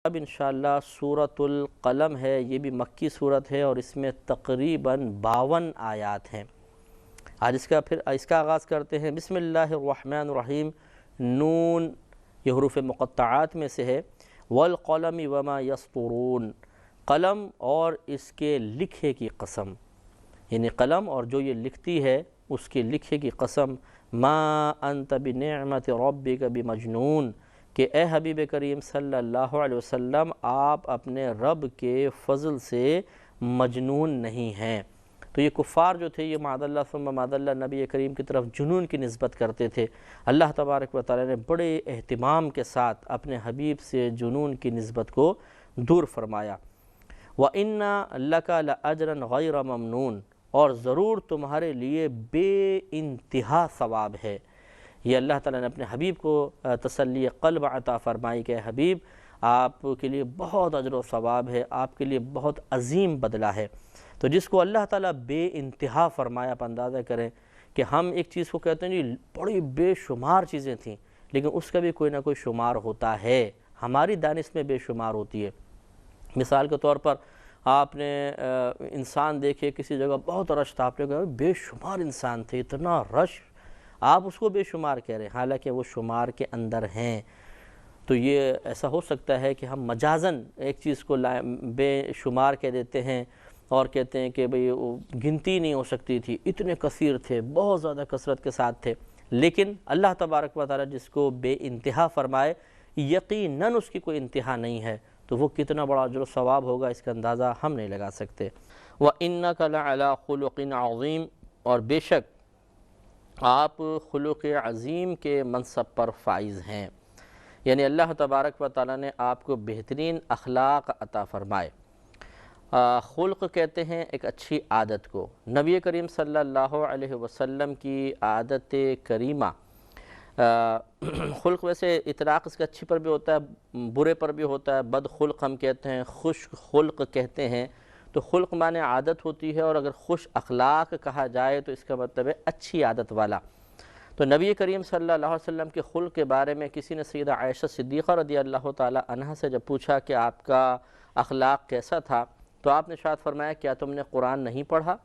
اب انشاءاللہ سورۃ القلم ہے، یہ بھی مکی صورت ہے اور اس میں تقریباً 52 آیات ہیں۔ آج اس کا آغاز کرتے ہیں۔ بسم اللہ الرحمن الرحیم۔ نون یہ حروف مقطعات میں سے ہے۔ والقلم وما یسطرون، قلم اور اس کے لکھے کی قسم، یعنی قلم اور جو یہ لکھتی ہے اس کے لکھے کی قسم۔ ما انت بنعمت ربک بمجنون، کہ اے حبیب کریم صلی اللہ علیہ وسلم آپ اپنے رب کے فضل سے مجنون نہیں ہیں۔ تو یہ کفار جو تھے یہ معاذ اللہ ثم معاذ اللہ نبی کریم کی طرف جنون کی نسبت کرتے تھے۔ اللہ تبارک و تعالی نے بڑے اہتمام کے ساتھ اپنے حبیب سے جنون کی نسبت کو دور فرمایا۔ وَإِنَّ لَكَ لَأَجْرًا غَيْرَ مَمْنُونَ، اور ضرور تمہارے لیے بے انتہا ثواب ہے۔ یہ اللہ تعالیٰ نے اپنے حبیب کو تسلی قلب عطا فرمائی کہ حبیب آپ کے لیے بہت اجر و ثواب ہے، آپ کے لیے بہت عظیم بدلہ ہے۔ تو جس کو اللہ تعالیٰ بے انتہا فرمایا، آپ اندازہ کریں کہ ہم ایک چیز کو کہتے ہیں جی بڑی بے شمار چیزیں تھیں، لیکن اس کا بھی کوئی نہ کوئی شمار ہوتا ہے، ہماری دانش میں بے شمار ہوتی ہے۔ مثال کے طور پر آپ نے انسان دیکھے کسی جگہ بہت رش تھا، آپ نے کہا بے شمار انسان تھے، اتنا رش، آپ اس کو بے شمار کہہ رہے ہیں، حالانکہ وہ شمار کے اندر ہیں۔ تو یہ ایسا ہو سکتا ہے کہ ہم مجازن ایک چیز کو بے شمار کہہ دیتے ہیں اور کہتے ہیں کہ بھئی وہ گنتی نہیں ہو سکتی تھی، اتنے کثیر تھے، بہت زیادہ کثرت کے ساتھ تھے۔ لیکن اللہ تبارک و تعالیٰ جس کو بے انتہا فرمائے یقیناً اس کی کوئی انتہا نہیں ہے، تو وہ کتنا بڑا اجر و ثواب ہوگا اس کا اندازہ ہم نہیں لگا سکتے۔ وَإِنَّكَ لَعَلَىٰ خُلُقٍ عَظِيمٍ، اور بے شک آپ خلق عظیم کے منصب پر فائز ہیں، یعنی اللہ تبارک و تعالیٰ نے آپ کو بہترین اخلاق عطا فرمائے۔ خلق کہتے ہیں ایک اچھی عادت کو۔ نبی کریم صلی اللہ علیہ وسلم کی عادت کریمہ، خلق ویسے اطلاق اس کا اچھی پر بھی ہوتا ہے، برے پر بھی ہوتا ہے، بد خلق ہم کہتے ہیں، خوش خلق کہتے ہیں۔ تو خلق معنی عادت ہوتی ہے، اور اگر خوش اخلاق کہا جائے تو اس کا مطلب ہے اچھی عادت والا۔ تو نبی کریم صلی اللہ علیہ وسلم کے خلق کے بارے میں کسی نے سیدہ عائشہ صدیقہ رضی اللہ تعالی عنہا سے جب پوچھا کہ آپ کا اخلاق کیسا تھا، تو آپ نے ارشاد فرمایا کیا تم نے قرآن نہیں پڑھا؟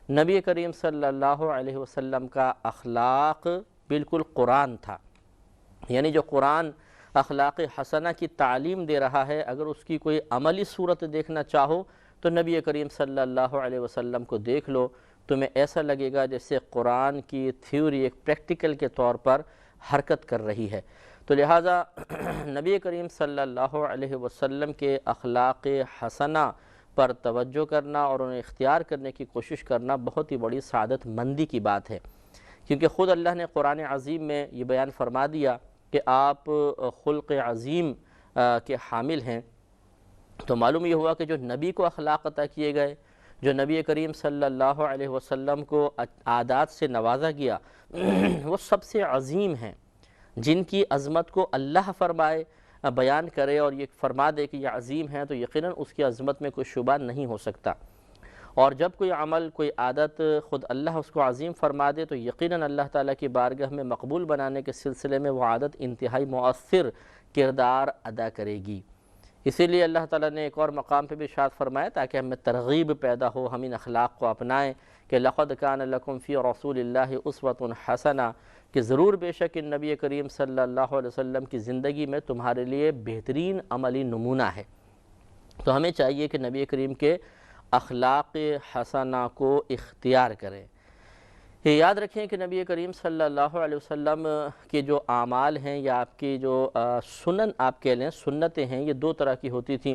نبی کریم صلی اللہ علیہ وسلم کا اخلاق بالکل قرآن تھا، یعنی جو قرآن اخلاق حسنہ کی تعلیم دے رہا ہے، اگر اس کی کوئی عملی صورت دیکھنا چاہو تو نبی کریم صلی اللہ علیہ وسلم کو دیکھ لو، تمہیں ایسا لگے گا جیسے قرآن کی تھیوری ایک پریکٹیکل کے طور پر حرکت کر رہی ہے۔ تو لہٰذا نبی کریم صلی اللہ علیہ وسلم کے اخلاق حسنہ پر توجہ کرنا اور انہیں اختیار کرنے کی کوشش کرنا بہت ہی بڑی سعادت مندی کی بات ہے، کیونکہ خود اللہ نے قرآن عظیم میں یہ بیان فرما دیا کہ آپ خلق عظیم کے حامل ہیں۔ تو معلوم یہ ہوا کہ جو نبی کو اخلاق عطا کیے گئے، جو نبی کریم صلی اللہ علیہ وسلم کو عادات سے نوازا گیا، وہ سب سے عظیم ہیں، جن کی عظمت کو اللہ فرمائے، بیان کرے اور یہ فرما دے کہ یہ عظیم ہیں، تو یقیناً اس کی عظمت میں کوئی شبہ نہیں ہو سکتا۔ اور جب کوئی عمل، کوئی عادت خود اللہ اس کو عظیم فرما دے تو یقیناً اللہ تعالیٰ کی بارگاہ میں مقبول بنانے کے سلسلے میں وہ عادت انتہائی مؤثر کردار ادا کرے گی۔ اسی لیے اللہ تعالیٰ نے ایک اور مقام پہ بھی ارشاد فرمایا تاکہ ہمیں ترغیب پیدا ہو، ہم ان اخلاق کو اپنائیں کہ لَقَدْ كَانَ لَكُمْ فِي رَسُولِ اللَّهِ أُسْوَةٌ حَسَنَةٌ، کہ ضرور بے شک ان نبی کریم صلی اللہ علیہ وسلم کی زندگی میں تمہارے لیے بہترین عملی نمونہ ہے۔ تو ہمیں چاہیے کہ نبی کریم کے اخلاق حسنہ کو اختیار کریں۔ یہ یاد رکھیں کہ نبی کریم صلی اللہ علیہ وسلم کے جو اعمال ہیں یا آپ کی جو سنن آپ کہہ لیں، سنتیں ہیں، یہ دو طرح کی ہوتی تھیں۔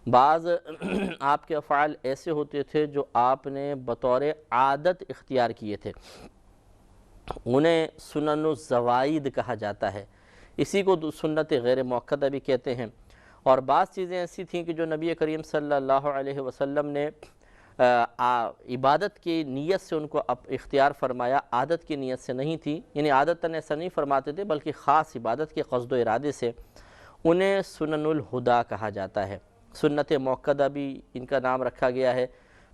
بعض آپ کے افعال ایسے ہوتے تھے جو آپ نے بطور عادت اختیار کیے تھے، انہیں سنن الزوائد کہا جاتا ہے، اسی کو سنت غیر مؤکدہ بھی کہتے ہیں۔ اور بعض چیزیں ایسی تھیں کہ جو نبی کریم صلی اللہ علیہ وسلم نے عبادت کی نیت سے ان کو اختیار فرمایا، عادت کی نیت سے نہیں تھی، یعنی عادتاً ایسا نہیں فرماتے تھے بلکہ خاص عبادت کے قصد و ارادے سے، انہیں سنن الہدا کہا جاتا ہے۔ سنت مؤکدہ بھی ان کا نام رکھا گیا ہے۔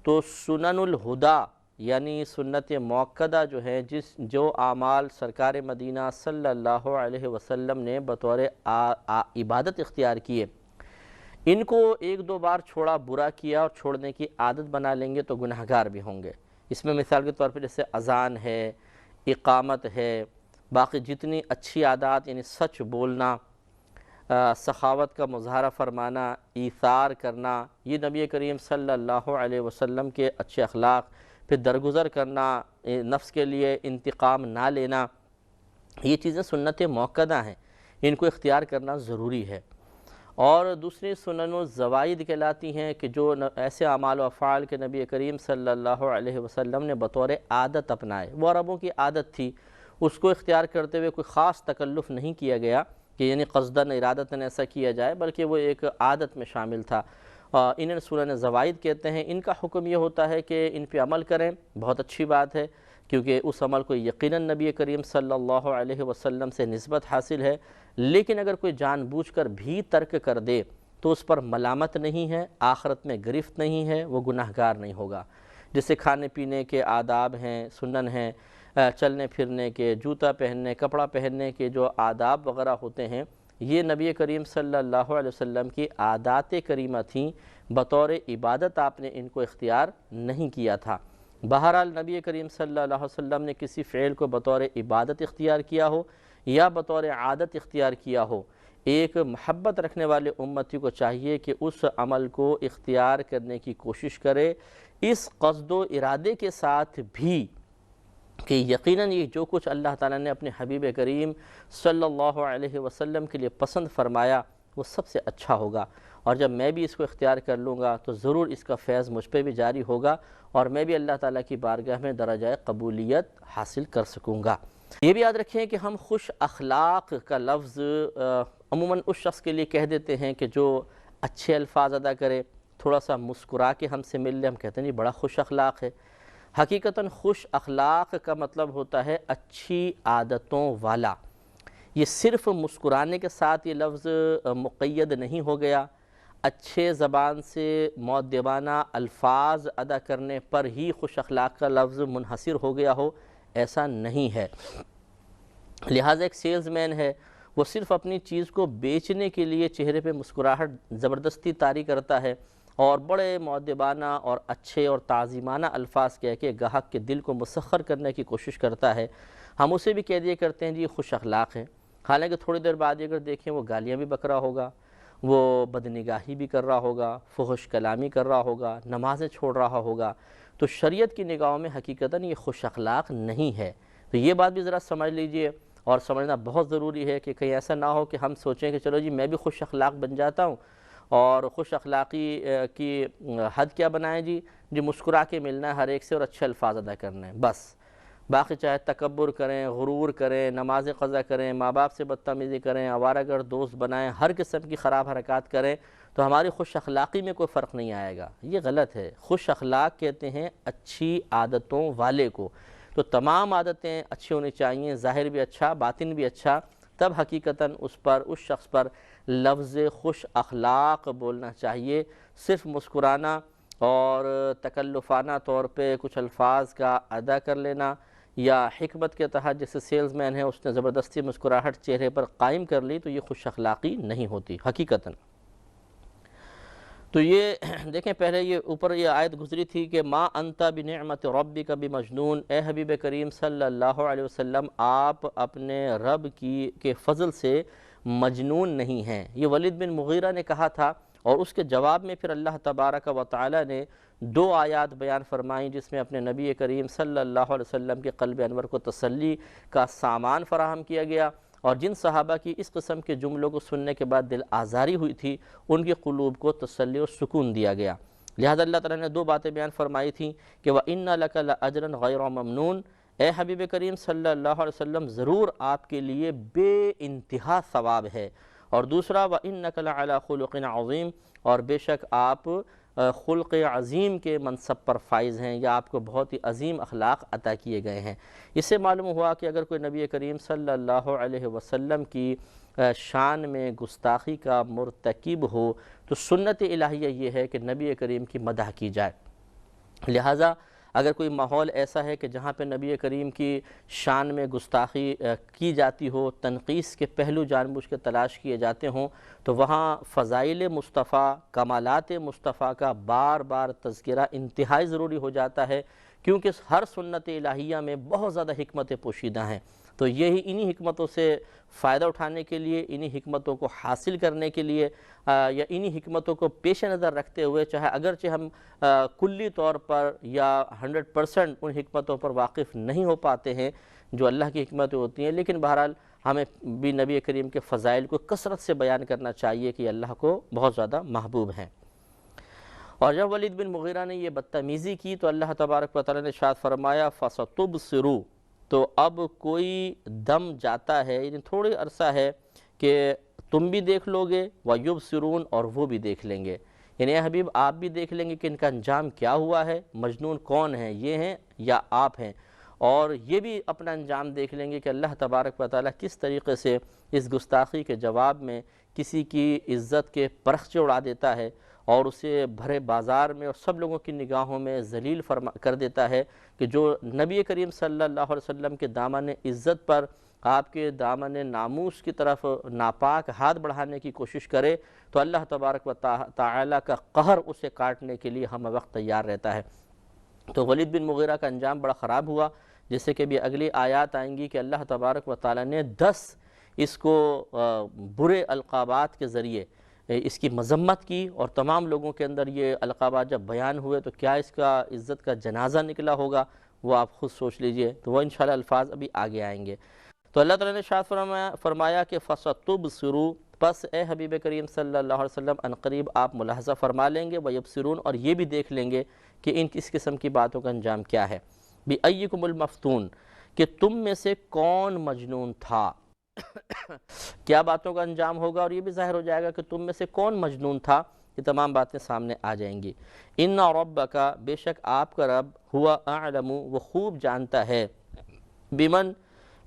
تو سنن الہدا یعنی سنت مؤکدہ جو ہے، جو اعمال سرکار مدینہ صلی اللہ علیہ وسلم نے بطور عبادت اختیار کیے، ان کو ایک دو بار چھوڑا، برا کیا اور چھوڑنے کی عادت بنا لیں گے تو گناہگار بھی ہوں گے۔ اس میں مثال کے طور پر جیسے اذان ہے، اقامت ہے، باقی جتنی اچھی عادات یعنی سچ بولنا، سخاوت کا مظاہرہ فرمانا، ایثار کرنا، یہ نبی کریم صلی اللہ علیہ وسلم کے اچھے اخلاق، پھر درگزر کرنا، نفس کے لیے انتقام نہ لینا، یہ چیزیں سنت موقدہ ہیں، ان کو اختیار کرنا ضروری ہے۔ اور دوسری سنن و زوائد کہلاتی ہیں کہ جو ایسے اعمال و افعال کے نبی کریم صلی اللہ علیہ وسلم نے بطور عادت اپنائے، وہ عربوں کی عادت تھی، اس کو اختیار کرتے ہوئے کوئی خاص تکلف نہیں کیا گیا کہ یعنی قصداً ارادتاً ایسا کیا جائے، بلکہ وہ ایک عادت میں شامل تھا۔ انہیں سنن زوائد کہتے ہیں۔ ان کا حکم یہ ہوتا ہے کہ ان پہ عمل کریں، بہت اچھی بات ہے، کیونکہ اس عمل کو یقیناً نبی کریم صلی اللہ علیہ وسلم سے نسبت حاصل ہے، لیکن اگر کوئی جان بوجھ کر بھی ترک کر دے تو اس پر ملامت نہیں ہے، آخرت میں گرفت نہیں ہے، وہ گناہگار نہیں ہوگا۔ جیسے کھانے پینے کے آداب ہیں، سنن ہیں، چلنے پھرنے کے، جوتا پہننے، کپڑا پہننے کے جو آداب وغیرہ ہوتے ہیں، یہ نبی کریم صلی اللہ علیہ وسلم کی عادات کریمہ تھیں، بطور عبادت آپ نے ان کو اختیار نہیں کیا تھا۔ بہرحال نبی کریم صلی اللہ علیہ وسلم نے کسی فعل کو بطور عبادت اختیار کیا ہو یا بطور عادت اختیار کیا ہو، ایک محبت رکھنے والے امتی کو چاہیے کہ اس عمل کو اختیار کرنے کی کوشش کرے، اس قصد و ارادے کے ساتھ بھی کہ یقیناً یہ جو کچھ اللہ تعالیٰ نے اپنے حبیب کریم صلی اللہ علیہ وسلم کے لیے پسند فرمایا وہ سب سے اچھا ہوگا، اور جب میں بھی اس کو اختیار کر لوں گا تو ضرور اس کا فیض مجھ پہ بھی جاری ہوگا اور میں بھی اللہ تعالیٰ کی بارگاہ میں درجہ قبولیت حاصل کر سکوں گا۔ یہ بھی یاد رکھیں کہ ہم خوش اخلاق کا لفظ عموماً اس شخص کے لیے کہہ دیتے ہیں کہ جو اچھے الفاظ ادا کرے، تھوڑا سا مسکرا کے ہم سے مل لے، ہم کہتے ہیں جی بڑا خوش اخلاق ہے۔ حقیقتاً خوش اخلاق کا مطلب ہوتا ہے اچھی عادتوں والا۔ یہ صرف مسکرانے کے ساتھ یہ لفظ مقید نہیں ہو گیا، اچھے زبان سے مؤدبانہ الفاظ ادا کرنے پر ہی خوش اخلاق کا لفظ منحصر ہو گیا ہو، ایسا نہیں ہے۔ لہٰذا ایک سیلز مین ہے، وہ صرف اپنی چیز کو بیچنے کے لیے چہرے پہ مسکراہٹ زبردستی طاری کرتا ہے اور بڑے مؤدبانہ اور اچھے اور تعظیمانہ الفاظ کہہ کے گاہک کے دل کو مسخر کرنے کی کوشش کرتا ہے۔ ہم اسے بھی کہہ دیا کرتے ہیں جی خوش اخلاق ہے، حالانکہ تھوڑی دیر بعد اگر دیکھیں وہ گالیاں بھی بک رہا ہوگا، وہ بدنگاہی بھی کر رہا ہوگا، فحش کلامی کر رہا ہوگا، نمازیں چھوڑ رہا ہوگا، تو شریعت کی نگاہوں میں حقیقتاً یہ خوش اخلاق نہیں ہے۔ تو یہ بات بھی ذرا سمجھ لیجئے، اور سمجھنا بہت ضروری ہے کہ کہیں ایسا نہ ہو کہ ہم سوچیں کہ چلو جی میں بھی خوش اخلاق بن جاتا ہوں، اور خوش اخلاقی کی حد کیا بنائیں جی مسکرا کے ملنا ہے ہر ایک سے اور اچھے الفاظ ادا کرنے ہیں بس، باقی چاہے تکبر کریں، غرور کریں، نماز قضا کریں، ماں باپ سے بدتمیزی کریں، آوارہ گرد دوست بنائیں، ہر قسم کی خراب حرکات کریں، تو ہماری خوش اخلاقی میں کوئی فرق نہیں آئے گا۔ یہ غلط ہے۔ خوش اخلاق کہتے ہیں اچھی عادتوں والے کو، تو تمام عادتیں اچھی ہونی چاہیے، ظاہر بھی اچھا، باطن بھی اچھا، تب حقیقتاً اس شخص پر لفظ خوش اخلاق بولنا چاہیے۔ صرف مسکرانا اور تکلفانہ طور پہ کچھ الفاظ کا ادا کر لینا، یا حکمت کے تحت جیسے سیلز مین ہے اس نے زبردستی مسکراہٹ چہرے پر قائم کر لی، تو یہ خوش اخلاقی نہیں ہوتی حقیقتاً۔ تو یہ دیکھیں پہلے یہ اوپر یہ آیت گزری تھی کہ ما انت بنعمت ربک بمجنون، اے حبیب کریم صلی اللہ علیہ وسلم آپ اپنے رب کے فضل سے مجنون نہیں ہیں۔ یہ ولید بن مغیرہ نے کہا تھا، اور اس کے جواب میں پھر اللہ تبارک و تعالی نے 2 آیات بیان فرمائیں جس میں اپنے نبی کریم صلی اللہ علیہ وسلم کے قلب انور کو تسلی کا سامان فراہم کیا گیا، اور جن صحابہ کی اس قسم کے جملوں کو سننے کے بعد دل آزاری ہوئی تھی ان کے قلوب کو تسلی اور سکون دیا گیا۔ لہذا اللہ تعالیٰ نے 2 باتیں بیان فرمائی تھیں کہ وَإِنَّ لَكَ لَأَجْرًا غَيْرَ مَمْنُونَ، اے حبیب کریم صلی اللہ علیہ وسلم ضرور آپ کے لیے بے انتہا ثواب ہے، اور دوسرا وَإِنَّكَ لَعَلَىٰ خُلُقٍ عَظِيمٍ، اور بے شک آپ خلق عظیم کے منصب پر فائز ہیں، یا آپ کو بہت ہی عظیم اخلاق عطا کیے گئے ہیں۔ اس سے معلوم ہوا کہ اگر کوئی نبی کریم صلی اللہ علیہ وسلم کی شان میں گستاخی کا مرتکب ہو تو سنت الہیہ یہ ہے کہ نبی کریم کی مدح کی جائے۔ لہٰذا اگر کوئی ماحول ایسا ہے کہ جہاں پہ نبی کریم کی شان میں گستاخی کی جاتی ہو، تنقیص کے پہلو جان بوجھ کے تلاش کیے جاتے ہوں، تو وہاں فضائل مصطفیٰ، کمالات مصطفیٰ کا بار بار تذکرہ انتہائی ضروری ہو جاتا ہے، کیونکہ ہر سنت الہیہ میں بہت زیادہ حکمتیں پوشیدہ ہیں۔ تو یہی انہی حکمتوں سے فائدہ اٹھانے کے لیے، انہی حکمتوں کو حاصل کرنے کے لیے، یا انہی حکمتوں کو پیش نظر رکھتے ہوئے، چاہے اگرچہ ہم کلی طور پر یا 100% ان حکمتوں پر واقف نہیں ہو پاتے ہیں جو اللہ کی حکمتیں ہوتی ہیں، لیکن بہرحال ہمیں بھی نبی کریم کے فضائل کو کثرت سے بیان کرنا چاہیے کہ اللہ کو بہت زیادہ محبوب ہیں۔ اور جب ولید بن مغیرہ نے یہ بدتمیزی کی تو اللہ تبارک و تعالیٰ نے ارشاد فرمایا فَسَتُبْصِرُوا، تو اب کوئی دم جاتا ہے، یعنی تھوڑی عرصہ ہے کہ تم بھی دیکھ لو گے وَيُبْصِرُونَ، اور وہ بھی دیکھ لیں گے، یعنی اے حبیب آپ بھی دیکھ لیں گے کہ ان کا انجام کیا ہوا ہے، مجنون کون ہے، یہ ہیں یا آپ ہیں، اور یہ بھی اپنا انجام دیکھ لیں گے کہ اللہ تبارک و تعالیٰ کس طریقے سے اس گستاخی کے جواب میں کسی کی عزت کے پرخچے اڑا دیتا ہے اور اسے بھرے بازار میں اور سب لوگوں کی نگاہوں میں ذلیل کر دیتا ہے، کہ جو نبی کریم صلی اللہ علیہ وسلم کے دامن عزت پر، آپ کے دامن ناموس کی طرف ناپاک ہاتھ بڑھانے کی کوشش کرے تو اللہ تبارک و تعالیٰ کا قہر اسے کاٹنے کے لیے ہم وقت تیار رہتا ہے۔ تو ولید بن مغیرہ کا انجام بڑا خراب ہوا، جس سے کہ بھی اگلی آیات آئیں گی کہ اللہ تبارک و تعالیٰ نے 10 اس کو برے القابات کے ذریعے اس کی مذمت کی، اور تمام لوگوں کے اندر یہ القابات جب بیان ہوئے تو کیا اس کا عزت کا جنازہ نکلا ہوگا وہ آپ خود سوچ لیجئے، تو وہ انشاءاللہ الفاظ ابھی آگے آئیں گے۔ تو اللہ تعالیٰ نے ارشاد فرمایا کہ فَسَتُبْصِرُوا، پس اے حبیب کریم صلی اللہ علیہ وسلم عنقریب آپ ملاحظہ فرما لیں گے، وَيَبْصِرُونَ، اور یہ بھی دیکھ لیں گے کہ ان کس قسم کی باتوں کا انجام کیا ہے، بِأَيِّكُمُ الْمَفْتُونَ، کہ تم میں سے کون مجنون تھا، کیا باتوں کا انجام ہوگا، اور یہ بھی ظاہر ہو جائے گا کہ تم میں سے کون مجنون تھا، یہ تمام باتیں سامنے آ جائیں گی۔ اِنَّ رَبَّكَ، بے شک آپ کا رب، هُوَ أَعْلَمُ، وہ خوب جانتا ہے، بِمَنْ،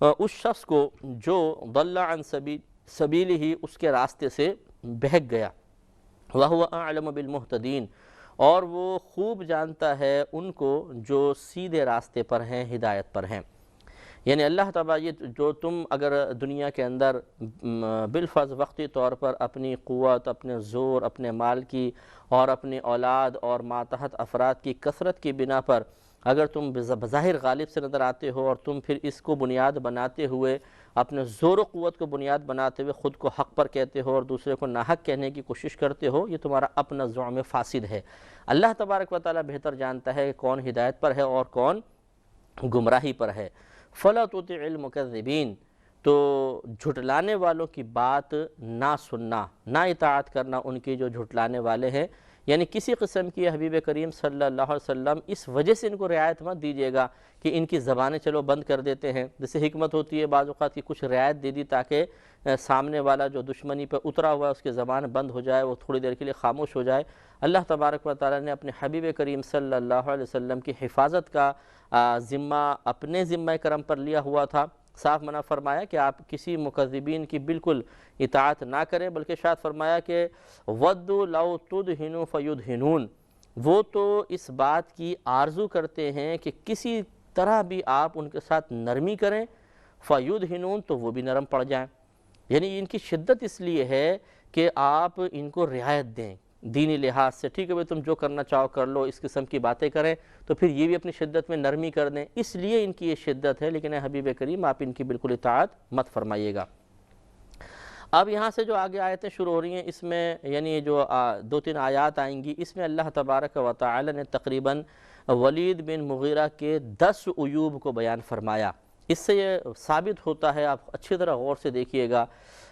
اس شخص کو جو ضل عن سبیلہ، اس کے راستے سے بہک گیا، وَهُوَ أَعْلَمُ بِالْمُهْتَدِينَ، اور وہ خوب جانتا ہے ان کو جو سیدھے راستے پر ہیں، ہدایت پر ہیں۔ یعنی اللہ تعالیٰ یہ جو تم اگر دنیا کے اندر بالفرض وقتی طور پر اپنی قوت، اپنے زور، اپنے مال کی اور اپنی اولاد اور ماتحت افراد کی کثرت کی بنا پر اگر تم بظاہر غالب سے نظر آتے ہو، اور تم پھر اس کو بنیاد بناتے ہوئے، اپنے زور و قوت کو بنیاد بناتے ہوئے خود کو حق پر کہتے ہو اور دوسرے کو ناحق کہنے کی کوشش کرتے ہو، یہ تمہارا اپنا زعم فاسد ہے۔ اللہ تبارک و تعالیٰ بہتر جانتا ہے کہ کون ہدایت پر ہے اور کون گمراہی پر ہے۔ فَلَا تُطِعِ الْمُكَذِّبِينَ، تو جھٹلانے والوں کی بات نہ سننا، نہ اطاعت کرنا ان کی جو جھٹلانے والے ہیں، یعنی کسی قسم کی حبیب کریم صلی اللہ علیہ وسلم اس وجہ سے ان کو رعایت مت دیجیے گا کہ ان کی زبانیں چلو بند کر دیتے ہیں، جیسے حکمت ہوتی ہے بعض اوقات کی کچھ رعایت دے دی تاکہ سامنے والا جو دشمنی پہ اترا ہوا ہے اس کی زبان بند ہو جائے، وہ تھوڑی دیر کے لیے خاموش ہو جائے۔ اللہ تبارک و تعالیٰ نے اپنے حبیب کریم صلی اللہ علیہ وسلم کی حفاظت کا ذمہ اپنے ذمہ کرم پر لیا ہوا تھا، صاف منع فرمایا کہ آپ کسی مکذبین کی بالکل اطاعت نہ کریں، بلکہ ارشاد فرمایا کہ وَدُّوا لَوْ تُدْهِنُوا فَيُدْهِنُونَ، وہ تو اس بات کی آرزو کرتے ہیں کہ کسی طرح بھی آپ ان کے ساتھ نرمی کریں، فَيُدْهِنُونَ، تو وہ بھی نرم پڑ جائیں، یعنی ان کی شدت اس لیے ہے کہ آپ ان کو رعایت دیں دینی لحاظ سے، ٹھیک ہے بھئی تم جو کرنا چاہو کر لو، اس قسم کی باتیں کریں تو پھر یہ بھی اپنی شدت میں نرمی کر دیں، اس لیے ان کی یہ شدت ہے، لیکن اے حبیب کریم آپ ان کی بالکل اطاعت مت فرمائیے گا۔ اب یہاں سے جو آگے آیتیں شروع ہو رہی ہیں اس میں یعنی جو 2-3 آیات آئیں گی، اس میں اللہ تبارک و تعالی نے تقریباً ولید بن مغیرہ کے 10 عیوب کو بیان فرمایا۔ اس سے یہ ثابت ہوتا ہے، آپ اچھی طرح غور سے دیکھیے گا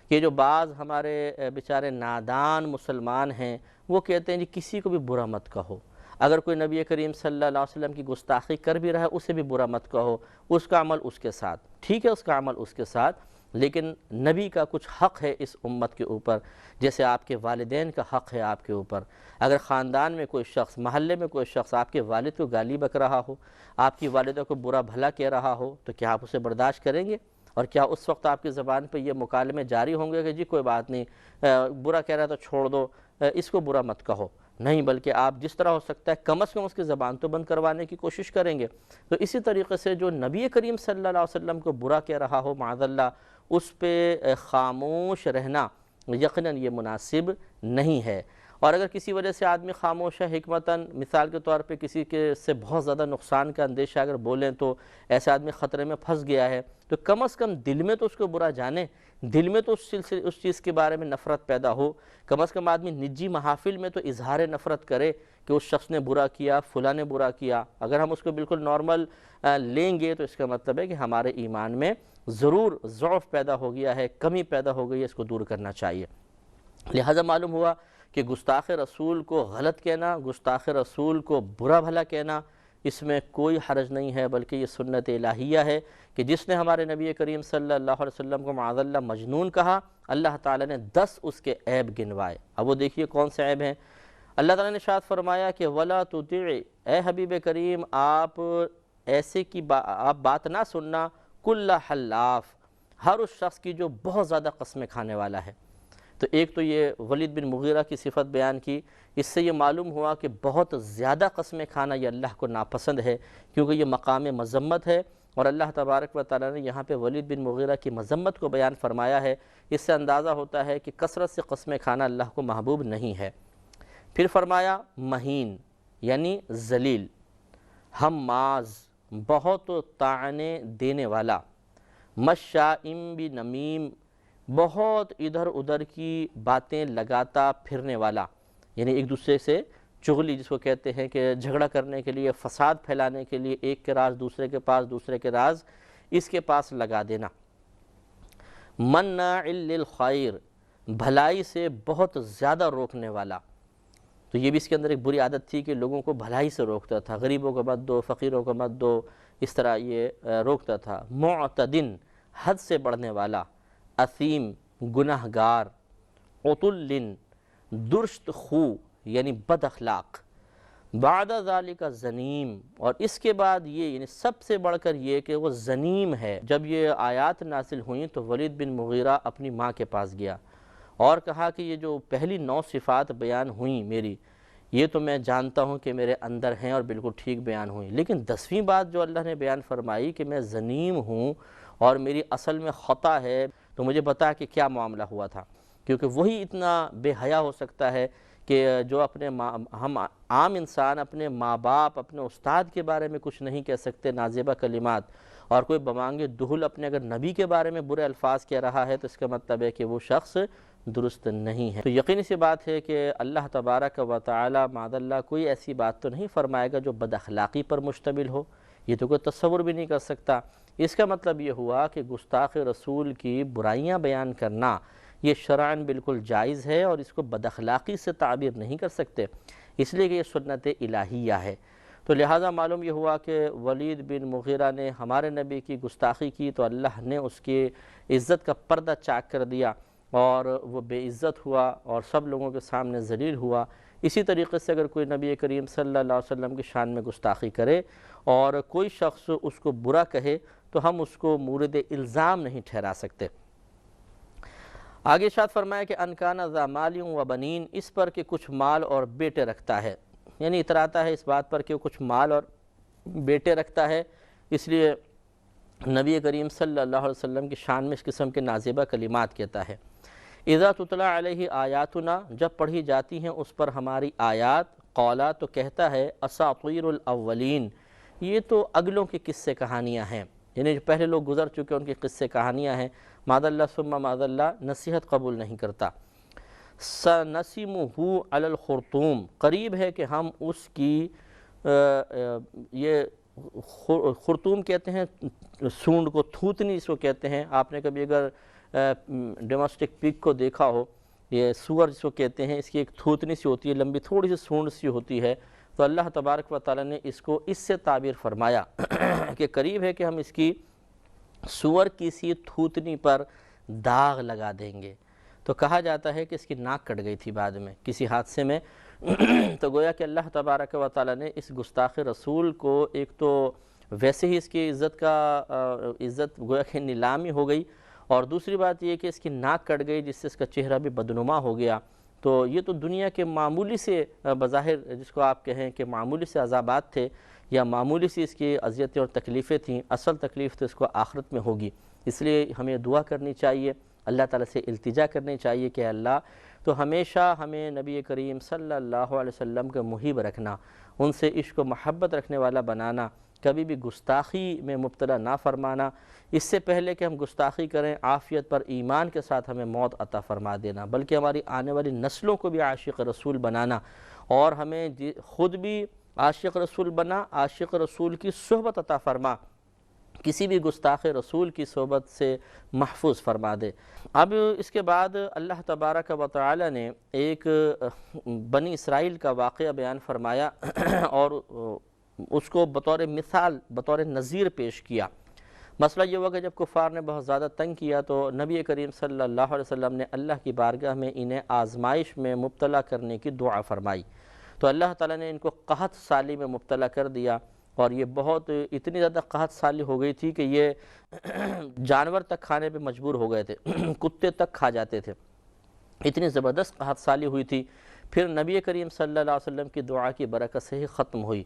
کہ جو بعض ہمارے بیچارے نادان مسلمان ہیں وہ کہتے ہیں جی کسی کو بھی برا مت کہو، اگر کوئی نبی کریم صلی اللہ علیہ وسلم کی گستاخی کر بھی رہا ہے اسے بھی برا مت کہو، اس کا عمل اس کے ساتھ، ٹھیک ہے اس کا عمل اس کے ساتھ، لیکن نبی کا کچھ حق ہے اس امت کے اوپر، جیسے آپ کے والدین کا حق ہے آپ کے اوپر۔ اگر خاندان میں کوئی شخص، محلے میں کوئی شخص آپ کے والد کو گالی بک رہا ہو، آپ کی والدہ کو برا بھلا کہہ رہا ہو، تو کیا آپ اسے برداشت کریں گے؟ اور کیا اس وقت آپ کی زبان پہ یہ مکالمے جاری ہوں گے کہ جی کوئی بات نہیں، برا کہہ رہا ہے تو چھوڑ دو، اس کو برا مت کہو، نہیں بلکہ آپ جس طرح ہو سکتا ہے کم از کم اس کی زبان تو بند کروانے کی کوشش کریں گے۔ تو اسی طریقے سے جو نبی کریم صلی اللہ علیہ وسلم کو برا کہہ رہا ہو معاذ اللہ، اس پہ خاموش رہنا یقیناً یہ مناسب نہیں ہے۔ اور اگر کسی وجہ سے آدمی خاموش ہے حکمتاً، مثال کے طور پہ کسی کے سے بہت زیادہ نقصان کا اندیشہ اگر بولیں تو ایسا آدمی خطرے میں پھنس گیا ہے، تو کم از کم دل میں تو اس کو برا جانے، دل میں تو اس چیز کے بارے میں نفرت پیدا ہو، کم از کم آدمی نجی محافل میں تو اظہار نفرت کرے کہ اس شخص نے برا کیا، فلاں نے برا کیا۔ اگر ہم اس کو بالکل نارمل لیں گے تو اس کا مطلب ہے کہ ہمارے ایمان میں ضرور ضعف پیدا ہو گیا ہے، کمی پیدا ہو گئی ہے، اس کو دور کرنا چاہیے۔ لہذا معلوم ہوا کہ گستاخ رسول کو غلط کہنا، گستاخ رسول کو برا بھلا کہنا، اس میں کوئی حرج نہیں ہے، بلکہ یہ سنت الہیہ ہے کہ جس نے ہمارے نبی کریم صلی اللہ علیہ وسلم کو معاذ اللہ مجنون کہا، اللہ تعالیٰ نے 10 اس کے عیب گنوائے۔ اب وہ دیکھیے کون سے عیب ہیں۔ اللہ تعالیٰ نے ارشاد فرمایا کہ وَلَا تُطِعْ، اے حبیب کریم آپ ایسے کی آپ بات نہ سننا، کُلَّ حلاف، ہر اس شخص کی جو بہت زیادہ قسمیں کھانے والا ہے۔ تو ایک تو یہ ولید بن مغیرہ کی صفت بیان کی، اس سے یہ معلوم ہوا کہ بہت زیادہ قسمیں کھانا یہ اللہ کو ناپسند ہے، کیونکہ یہ مقام مذمت ہے، اور اللہ تبارک و تعالیٰ نے یہاں پہ ولید بن مغیرہ کی مذمت کو بیان فرمایا ہے۔ اس سے اندازہ ہوتا ہے کہ کثرت سے قسمیں کھانا اللہ کو محبوب نہیں ہے۔ پھر فرمایا مہین یعنی ذلیل، ہماز بہت طعنے دینے والا، مشائم بنمیم بہت ادھر ادھر کی باتیں لگاتا پھرنے والا، یعنی ایک دوسرے سے چغلی جس کو کہتے ہیں کہ جھگڑا کرنے کے لیے، فساد پھیلانے کے لیے ایک کے راز دوسرے کے پاس، دوسرے کے راز اس کے پاس لگا دینا۔ مناع للخیر بھلائی سے بہت زیادہ روکنے والا، تو یہ بھی اس کے اندر ایک بری عادت تھی کہ لوگوں کو بھلائی سے روکتا تھا، غریبوں کو مت دو، فقیروں کو مت دو، اس طرح یہ روکتا تھا۔ معتدن حد سے بڑھنے والا، اثیم گناہگار، عتل درشت خو یعنی بد اخلاق، بعد ذالک زنیم، اور اس کے بعد یہ یعنی سب سے بڑھ کر یہ کہ وہ زنیم ہے۔ جب یہ آیات نازل ہوئیں تو ولید بن مغیرہ اپنی ماں کے پاس گیا اور کہا کہ یہ جو پہلی 9 صفات بیان ہوئیں میری، یہ تو میں جانتا ہوں کہ میرے اندر ہیں اور بالکل ٹھیک بیان ہوئیں، لیکن 10ویں بات جو اللہ نے بیان فرمائی کہ میں زنیم ہوں اور میری اصل میں خطا ہے، تو مجھے بتا کہ کیا معاملہ ہوا تھا، کیونکہ وہی اتنا بے حیا ہو سکتا ہے کہ جو اپنے ہم عام انسان اپنے ماں باپ، اپنے استاد کے بارے میں کچھ نہیں کہہ سکتے نازیبہ کلمات، اور کوئی بمانگے دہل اپنے اگر نبی کے بارے میں برے الفاظ کہہ رہا ہے تو اس کا مطلب ہے کہ وہ شخص درست نہیں ہے۔ تو یقینی سی بات ہے کہ اللہ تبارک و تعالی معاذ اللہ کوئی ایسی بات تو نہیں فرمائے گا جو بد اخلاقی پر مشتمل ہو، یہ تو کوئی تصور بھی نہیں کر سکتا۔ اس کا مطلب یہ ہوا کہ گستاخ رسول کی برائیاں بیان کرنا یہ شرعاً بالکل جائز ہے، اور اس کو بد اخلاقی سے تعبیر نہیں کر سکتے، اس لیے کہ یہ سنت الہیہ ہے۔ تو لہٰذا معلوم یہ ہوا کہ ولید بن مغیرہ نے ہمارے نبی کی گستاخی کی تو اللہ نے اس کی عزت کا پردہ چاک کر دیا، اور وہ بے عزت ہوا اور سب لوگوں کے سامنے ذلیل ہوا۔ اسی طریقے سے اگر کوئی نبی کریم صلی اللہ علیہ وسلم کی شان میں گستاخی کرے اور کوئی شخص اس کو برا کہے تو ہم اس کو مورد الزام نہیں ٹھہرا سکتے۔ آگے ارشاد فرمایا کہ ان کان ذا مال و بنین، اس پر کہ کچھ مال اور بیٹے رکھتا ہے، یعنی اتراتا ہے اس بات پر کہ وہ کچھ مال اور بیٹے رکھتا ہے، اس لیے نبی کریم صلی اللہ علیہ وسلم کی شان میں اس قسم کے نازیبہ کلمات کہتا ہے۔ اذا تتلی علیہ آیاتنا، جب پڑھی جاتی ہیں اس پر ہماری آیات، قولا تو کہتا ہے اساطیر الاولین، یہ تو اگلوں کی قصے کہانیاں ہیں، یعنی جو پہلے لوگ گزر چکے ان کی قصے کہانیاں ہیں۔ معاذ اللہ ثم معاذ اللہ نصیحت قبول نہیں کرتا۔ سنسمہ علی الخرطوم، قریب ہے کہ ہم اس کی یہ خرطوم کہتے ہیں سونڈ کو، تھوتنی اس کو کہتے ہیں۔ آپ نے کبھی اگر ڈومیسٹک پگ کو دیکھا ہو، یہ سور جس کو کہتے ہیں، اس کی ایک تھوتنی سی ہوتی ہے، لمبی تھوڑی سی سونڈ سی ہوتی ہے، تو اللہ تبارک و تعالیٰ نے اس کو اس سے تعبیر فرمایا کہ قریب ہے کہ ہم اس کی سور کی سی تھوتنی پر داغ لگا دیں گے۔ تو کہا جاتا ہے کہ اس کی ناک کٹ گئی تھی بعد میں کسی حادثے میں، تو گویا کہ اللہ تبارک و تعالیٰ نے اس گستاخ رسول کو ایک تو ویسے ہی اس کی عزت گویا کہ نیلامی ہو گئی، اور دوسری بات یہ کہ اس کی ناک کٹ گئی جس سے اس کا چہرہ بھی بدنما ہو گیا۔ تو یہ تو دنیا کے معمولی سے بظاہر جس کو آپ کہیں کہ معمولی سے عذابات تھے یا معمولی سی اس کی اذیتیں اور تکلیفیں تھیں، اصل تکلیف تو اس کو آخرت میں ہوگی۔ اس لیے ہمیں دعا کرنی چاہیے، اللہ تعالیٰ سے التجا کرنی چاہیے کہ اللہ تو ہمیشہ ہمیں نبی کریم صلی اللہ علیہ وسلم کے محب رکھنا، ان سے عشق و محبت رکھنے والا بنانا، کبھی بھی گستاخی میں مبتلا نہ فرمانا، اس سے پہلے کہ ہم گستاخی کریں عافیت پر ایمان کے ساتھ ہمیں موت عطا فرما دینا، بلکہ ہماری آنے والی نسلوں کو بھی عاشق رسول بنانا، اور ہمیں خود بھی عاشق رسول بنا، عاشق رسول کی صحبت عطا فرما، کسی بھی گستاخ رسول کی صحبت سے محفوظ فرما دے۔ اب اس کے بعد اللہ تبارک و تعالی نے ایک بنی اسرائیل کا واقعہ بیان فرمایا اور اس کو بطور مثال، بطور نظیر پیش کیا۔ مسئلہ یہ ہوا کہ جب کفار نے بہت زیادہ تنگ کیا تو نبی کریم صلی اللہ علیہ وسلم نے اللہ کی بارگاہ میں انہیں آزمائش میں مبتلا کرنے کی دعا فرمائی، تو اللہ تعالیٰ نے ان کو قحط سالی میں مبتلا کر دیا، اور یہ بہت اتنی زیادہ قحط سالی ہو گئی تھی کہ یہ جانور تک کھانے پہ مجبور ہو گئے تھے، کتے تک کھا جاتے تھے، اتنی زبردست قحط سالی ہوئی تھی۔ پھر نبی کریم صلی اللہ علیہ وسلم کی دعا کی برکت سے ہی ختم ہوئی۔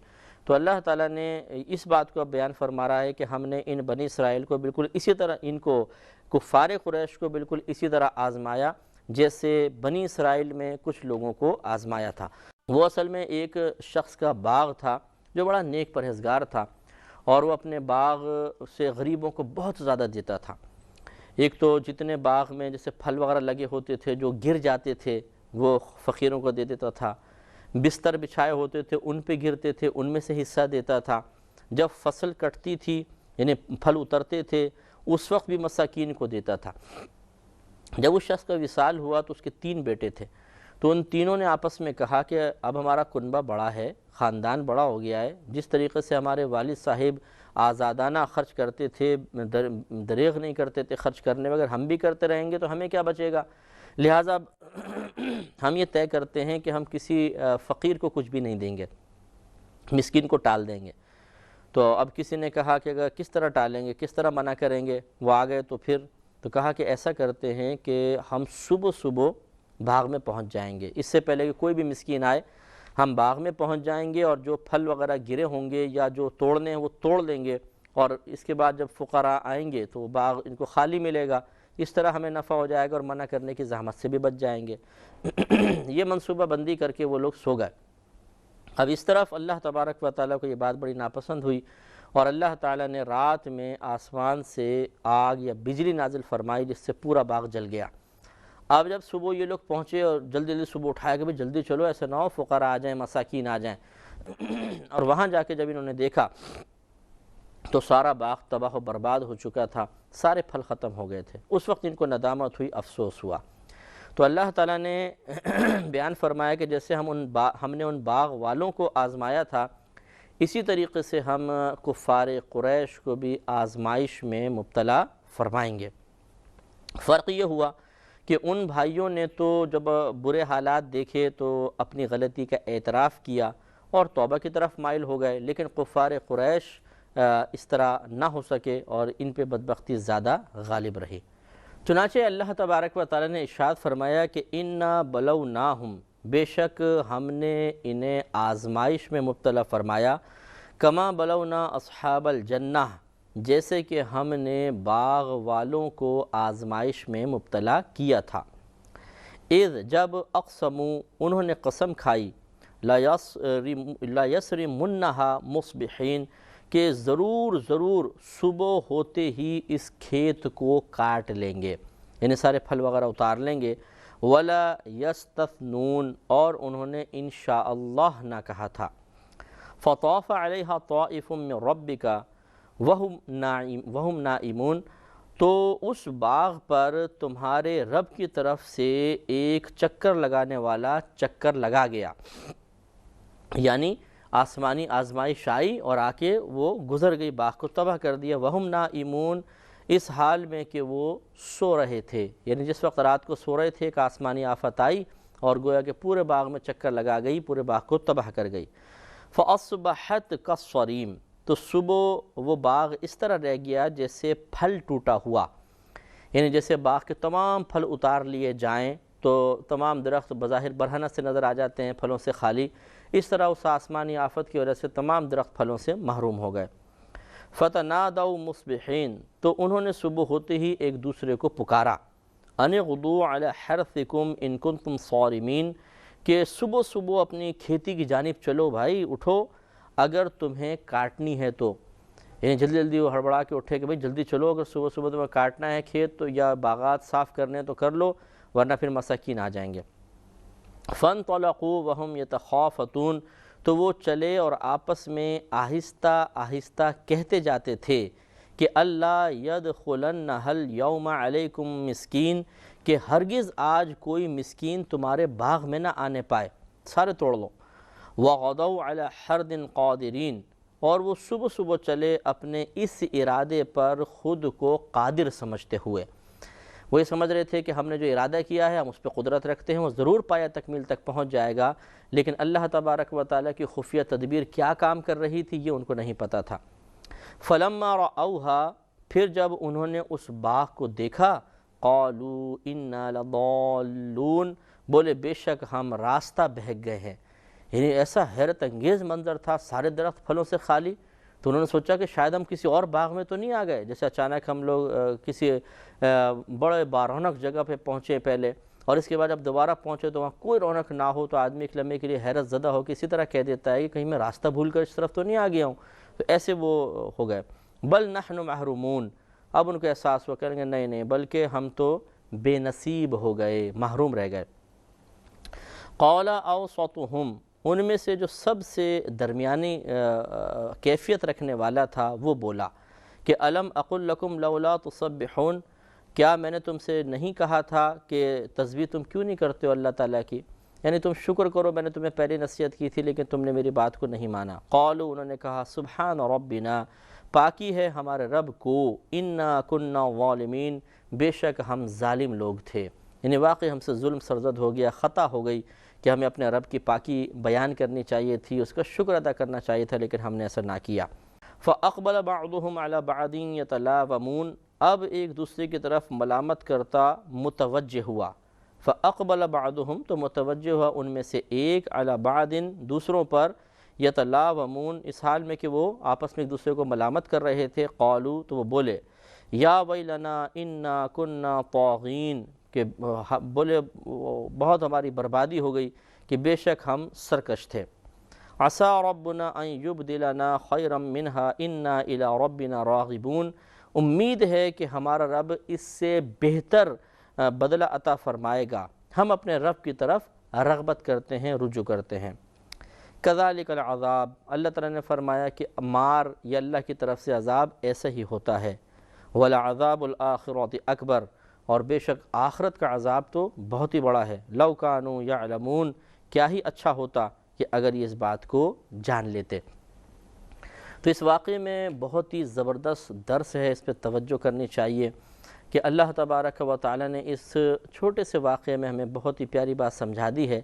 تو اللہ تعالیٰ نے اس بات کو بیان فرما رہا ہے کہ ہم نے ان بنی اسرائیل کو بالکل اسی طرح، ان کو کفار قریش کو بالکل اسی طرح آزمایا جیسے بنی اسرائیل میں کچھ لوگوں کو آزمایا تھا۔ وہ اصل میں ایک شخص کا باغ تھا جو بڑا نیک پرہیزگار تھا، اور وہ اپنے باغ سے غریبوں کو بہت زیادہ دیتا تھا۔ ایک تو جتنے باغ میں جیسے پھل وغیرہ لگے ہوتے تھے جو گر جاتے تھے وہ فقیروں کو دے دیتا تھا، بستر بچھائے ہوتے تھے ان پہ گرتے تھے ان میں سے حصہ دیتا تھا، جب فصل کٹتی تھی یعنی پھل اترتے تھے اس وقت بھی مساکین کو دیتا تھا۔ جب اس شخص کا وصال ہوا تو اس کے 3 بیٹے تھے، تو ان تینوں نے آپس میں کہا کہ اب ہمارا کنبہ بڑا ہے، خاندان بڑا ہو گیا ہے، جس طریقے سے ہمارے والد صاحب آزادانہ خرچ کرتے تھے، دریغ نہیں کرتے تھے خرچ کرنے میں، اگر ہم بھی کرتے رہیں گے تو ہمیں کیا بچے گا، لہٰذا ہم یہ طے کرتے ہیں کہ ہم کسی فقیر کو کچھ بھی نہیں دیں گے، مسکین کو ٹال دیں گے۔ تو اب کسی نے کہا کہ اگر کس طرح ٹالیں گے، کس طرح منع کریں گے، وہ آ گئے تو کہا کہ ایسا کرتے ہیں کہ ہم صبح صبح باغ میں پہنچ جائیں گے، اس سے پہلے کہ کوئی بھی مسکین آئے ہم باغ میں پہنچ جائیں گے، اور جو پھل وغیرہ گرے ہوں گے یا جو توڑنے ہیں وہ توڑ لیں گے، اور اس کے بعد جب فقراء آئیں گے تو باغ ان کو خالی ملے گا، اس طرح ہمیں نفع ہو جائے گا اور منع کرنے کی زحمت سے بھی بچ جائیں گے۔ یہ منصوبہ بندی کر کے وہ لوگ سو گئے۔ اب اس طرف اللہ تبارک و تعالیٰ کو یہ بات بڑی ناپسند ہوئی، اور اللہ تعالیٰ نے رات میں آسمان سے آگ یا بجلی نازل فرمائی جس سے پورا باغ جل گیا۔ اب جب صبح یہ لوگ پہنچے اور جلدی صبح اٹھایا کہ بھئی جلدی چلو، ایسے نہ ہو فقراء آ جائیں، مساکین آ جائیں، اور وہاں جا کے جب انہوں نے دیکھا تو سارا باغ تباہ و برباد ہو چکا تھا، سارے پھل ختم ہو گئے تھے۔ اس وقت ان کو ندامت ہوئی، افسوس ہوا۔ تو اللہ تعالیٰ نے بیان فرمایا کہ جیسے ہم نے ان باغ والوں کو آزمایا تھا، اسی طریقے سے ہم کفار قریش کو بھی آزمائش میں مبتلا فرمائیں گے۔ فرق یہ ہوا کہ ان بھائیوں نے تو جب برے حالات دیکھے تو اپنی غلطی کا اعتراف کیا اور توبہ کی طرف مائل ہو گئے، لیکن کفار قریش اس طرح نہ ہو سکے اور ان پہ بدبختی زیادہ غالب رہی۔ چنانچہ اللہ تبارک و تعالی نے ارشاد فرمایا کہ اِنَّا بَلَوْنَاهُمْ، بے شک ہم نے انہیں آزمائش میں مبتلا فرمایا، کما بلونا اصحاب الجنہ، جیسے کہ ہم نے باغ والوں کو آزمائش میں مبتلا کیا تھا۔ اذ، جب اقسموا، انہوں نے قسم کھائی، لا یصرمنھا مصبحین، کہ ضرور صبح ہوتے ہی اس کھیت کو کاٹ لیں گے، یعنی سارے پھل وغیرہ اتار لیں گے، ولا یستثنون، اور انہوں نے انشاءاللہ نہ کہا تھا۔ فطاف علیہا طائف من ربک وہم نائمون، تو اس باغ پر تمہارے رب کی طرف سے ایک چکر لگانے والا چکر لگا گیا، یعنی آسمانی آزمائش آئی اور آ کے وہ گزر گئی، باغ کو تباہ کر دیا۔ وہم نائمون، اس حال میں کہ وہ سو رہے تھے، یعنی جس وقت رات کو سو رہے تھے ایک آسمانی آفت آئی اور گویا کہ پورے باغ میں چکر لگا گئی، پورے باغ کو تباہ کر گئی۔ فَأَصْبَحَتْ كَالصَّرِيمِ، تو صبح وہ باغ اس طرح رہ گیا جیسے پھل ٹوٹا ہوا، یعنی جیسے باغ کے تمام پھل اتار لیے جائیں تو تمام درخت بظاہر برہنہ سے نظر آ جاتے ہیں، پھلوں سے خالی۔ اس طرح اس آسمانی آفت کی وجہ سے تمام درخت پھلوں سے محروم ہو گئے۔ فَتَنَادَوْا مُصْبِحِينَ، تو انہوں نے صبح ہوتے ہی ایک دوسرے کو پکارا، أَنِ اغْدُوا عَلَى حَرْثِكُمْ إِن كُنتُمْ صَارِمِينَ، کہ صبح صبح اپنی کھیتی کی جانب چلو بھائی، اٹھو اگر تمہیں کاٹنی ہے تو۔ یعنی جلدی جلدی وہ ہڑبڑا کے اٹھے کہ بھائی جلدی چلو، اگر صبح صبح تمہیں کاٹنا ہے کھیت تو یا باغات صاف کرنے تو کر لو، ورنہ پھر مساکین آ جائیں گے۔ فَانْطَلَقُوا وَهُمْ يَتَخَافَتُونَ، تو وہ چلے اور آپس میں آہستہ آہستہ کہتے جاتے تھے کہ اللہ يَدْخُلَنَّهَا الْيَوْمَ عَلَيْكُمْ مسکین، کہ ہرگز آج کوئی مسکین تمہارے باغ میں نہ آنے پائے، سارے توڑ لو۔ وَغَدَوْا عَلَى حَرْدٍ قَادِرِينَ، اور وہ صبح صبح چلے اپنے اس ارادے پر خود کو قادر سمجھتے ہوئے۔ وہ یہ سمجھ رہے تھے کہ ہم نے جو ارادہ کیا ہے ہم اس پہ قدرت رکھتے ہیں، وہ ضرور پایہ تکمیل تک پہنچ جائے گا، لیکن اللہ تبارک و تعالیٰ کی خفیہ تدبیر کیا کام کر رہی تھی یہ ان کو نہیں پتہ تھا۔ فَلَمَّا رَأَوْهَا، پھر جب انہوں نے اس باغ کو دیکھا، قَالُوا إِنَّا لَضَالُّونَ، بولے بے شک ہم راستہ بہک گئے ہیں۔ یعنی ایسا حیرت انگیز منظر تھا، سارے درخت پھلوں سے خالی، تو انہوں نے سوچا کہ شاید ہم کسی اور باغ میں تو نہیں آ گئے، جیسے اچانک ہم لوگ کسی بڑے بارونق جگہ پہ پہنچے پہلے، اور اس کے بعد جب دوبارہ پہنچے تو وہاں کوئی رونق نہ ہو، تو آدمی ایک لمحے کے لیے حیرت زدہ ہو کے اسی طرح کہہ دیتا ہے کہ کہیں میں راستہ بھول کر اس طرف تو نہیں آ گیا ہوں، تو ایسے وہ ہو گئے۔ بل نحن محرومون، اب ان کو احساس ہوا، کہیں گے نہیں نہیں بلکہ ہم تو بے نصیب ہو گئے، محروم رہ گئے۔ قال اوسطهم، ان میں سے جو سب سے درمیانی کیفیت رکھنے والا تھا وہ بولا کہ الم اقل لکم لولا تسبحون، کیا میں نے تم سے نہیں کہا تھا کہ تسبیح تم کیوں نہیں کرتے ہو اللہ تعالیٰ کی، یعنی تم شکر کرو، میں نے تمہیں پہلے نصیحت کی تھی لیکن تم نے میری بات کو نہیں مانا۔ قالوا، انہوں نے کہا سبحان ربنا، پاکی ہے ہمارے رب کو، انا کننا ظالمین، بے شک ہم ظالم لوگ تھے، یعنی واقعی ہم سے ظلم سرزد ہو گیا، خطا ہو گئی کہ ہمیں اپنے رب کی پاکی بیان کرنی چاہیے تھی، اس کا شکر ادا کرنا چاہیے تھا، لیکن ہم نے ایسا نہ کیا۔ فَأَقْبَلَ بَعْضُهُمْ عَلَى بَعْضٍ يَتَلَاوَمُونَ، اب ایک دوسرے کی طرف ملامت کرتا متوجہ ہوا۔ فَأَقْبَلَ بَعْضُهُمْ، تو متوجہ ہوا ان میں سے ایک، عَلَى بَعْضٍ، دوسروں پر، يَتَلَاوَمُونَ، اس حال میں کہ وہ آپس میں ایک دوسرے کو ملامت کر رہے تھے۔ قالوا، تو وہ بولے یا ویلنا انا کننا طاغین، کہ بولے بہت ہماری بربادی ہو گئی کہ بے شک ہم سرکش تھے۔ عسى ربنا ان يبدلنا خيرا منها انا الى ربنا راغبون، امید ہے کہ ہمارا رب اس سے بہتر بدلہ عطا فرمائے گا، ہم اپنے رب کی طرف رغبت کرتے ہیں، رجوع کرتے ہیں۔ كذلك العذاب، اللہ تعالیٰ نے فرمایا کہ مار یا اللہ کی طرف سے عذاب ایسا ہی ہوتا ہے۔ وَلَعَذَابُ الْآخِرَةِ أَكْبَرُ، اور بے شک آخرت کا عذاب تو بہت ہی بڑا ہے۔ لَوْ كَانُوا يَعْلَمُونَ، کیا ہی اچھا ہوتا کہ اگر یہ اس بات کو جان لیتے۔ تو اس واقعے میں بہت ہی زبردست درس ہے، اس پہ توجہ کرنی چاہیے کہ اللہ تبارک و تعالیٰ نے اس چھوٹے سے واقعے میں ہمیں بہت ہی پیاری بات سمجھا دی ہے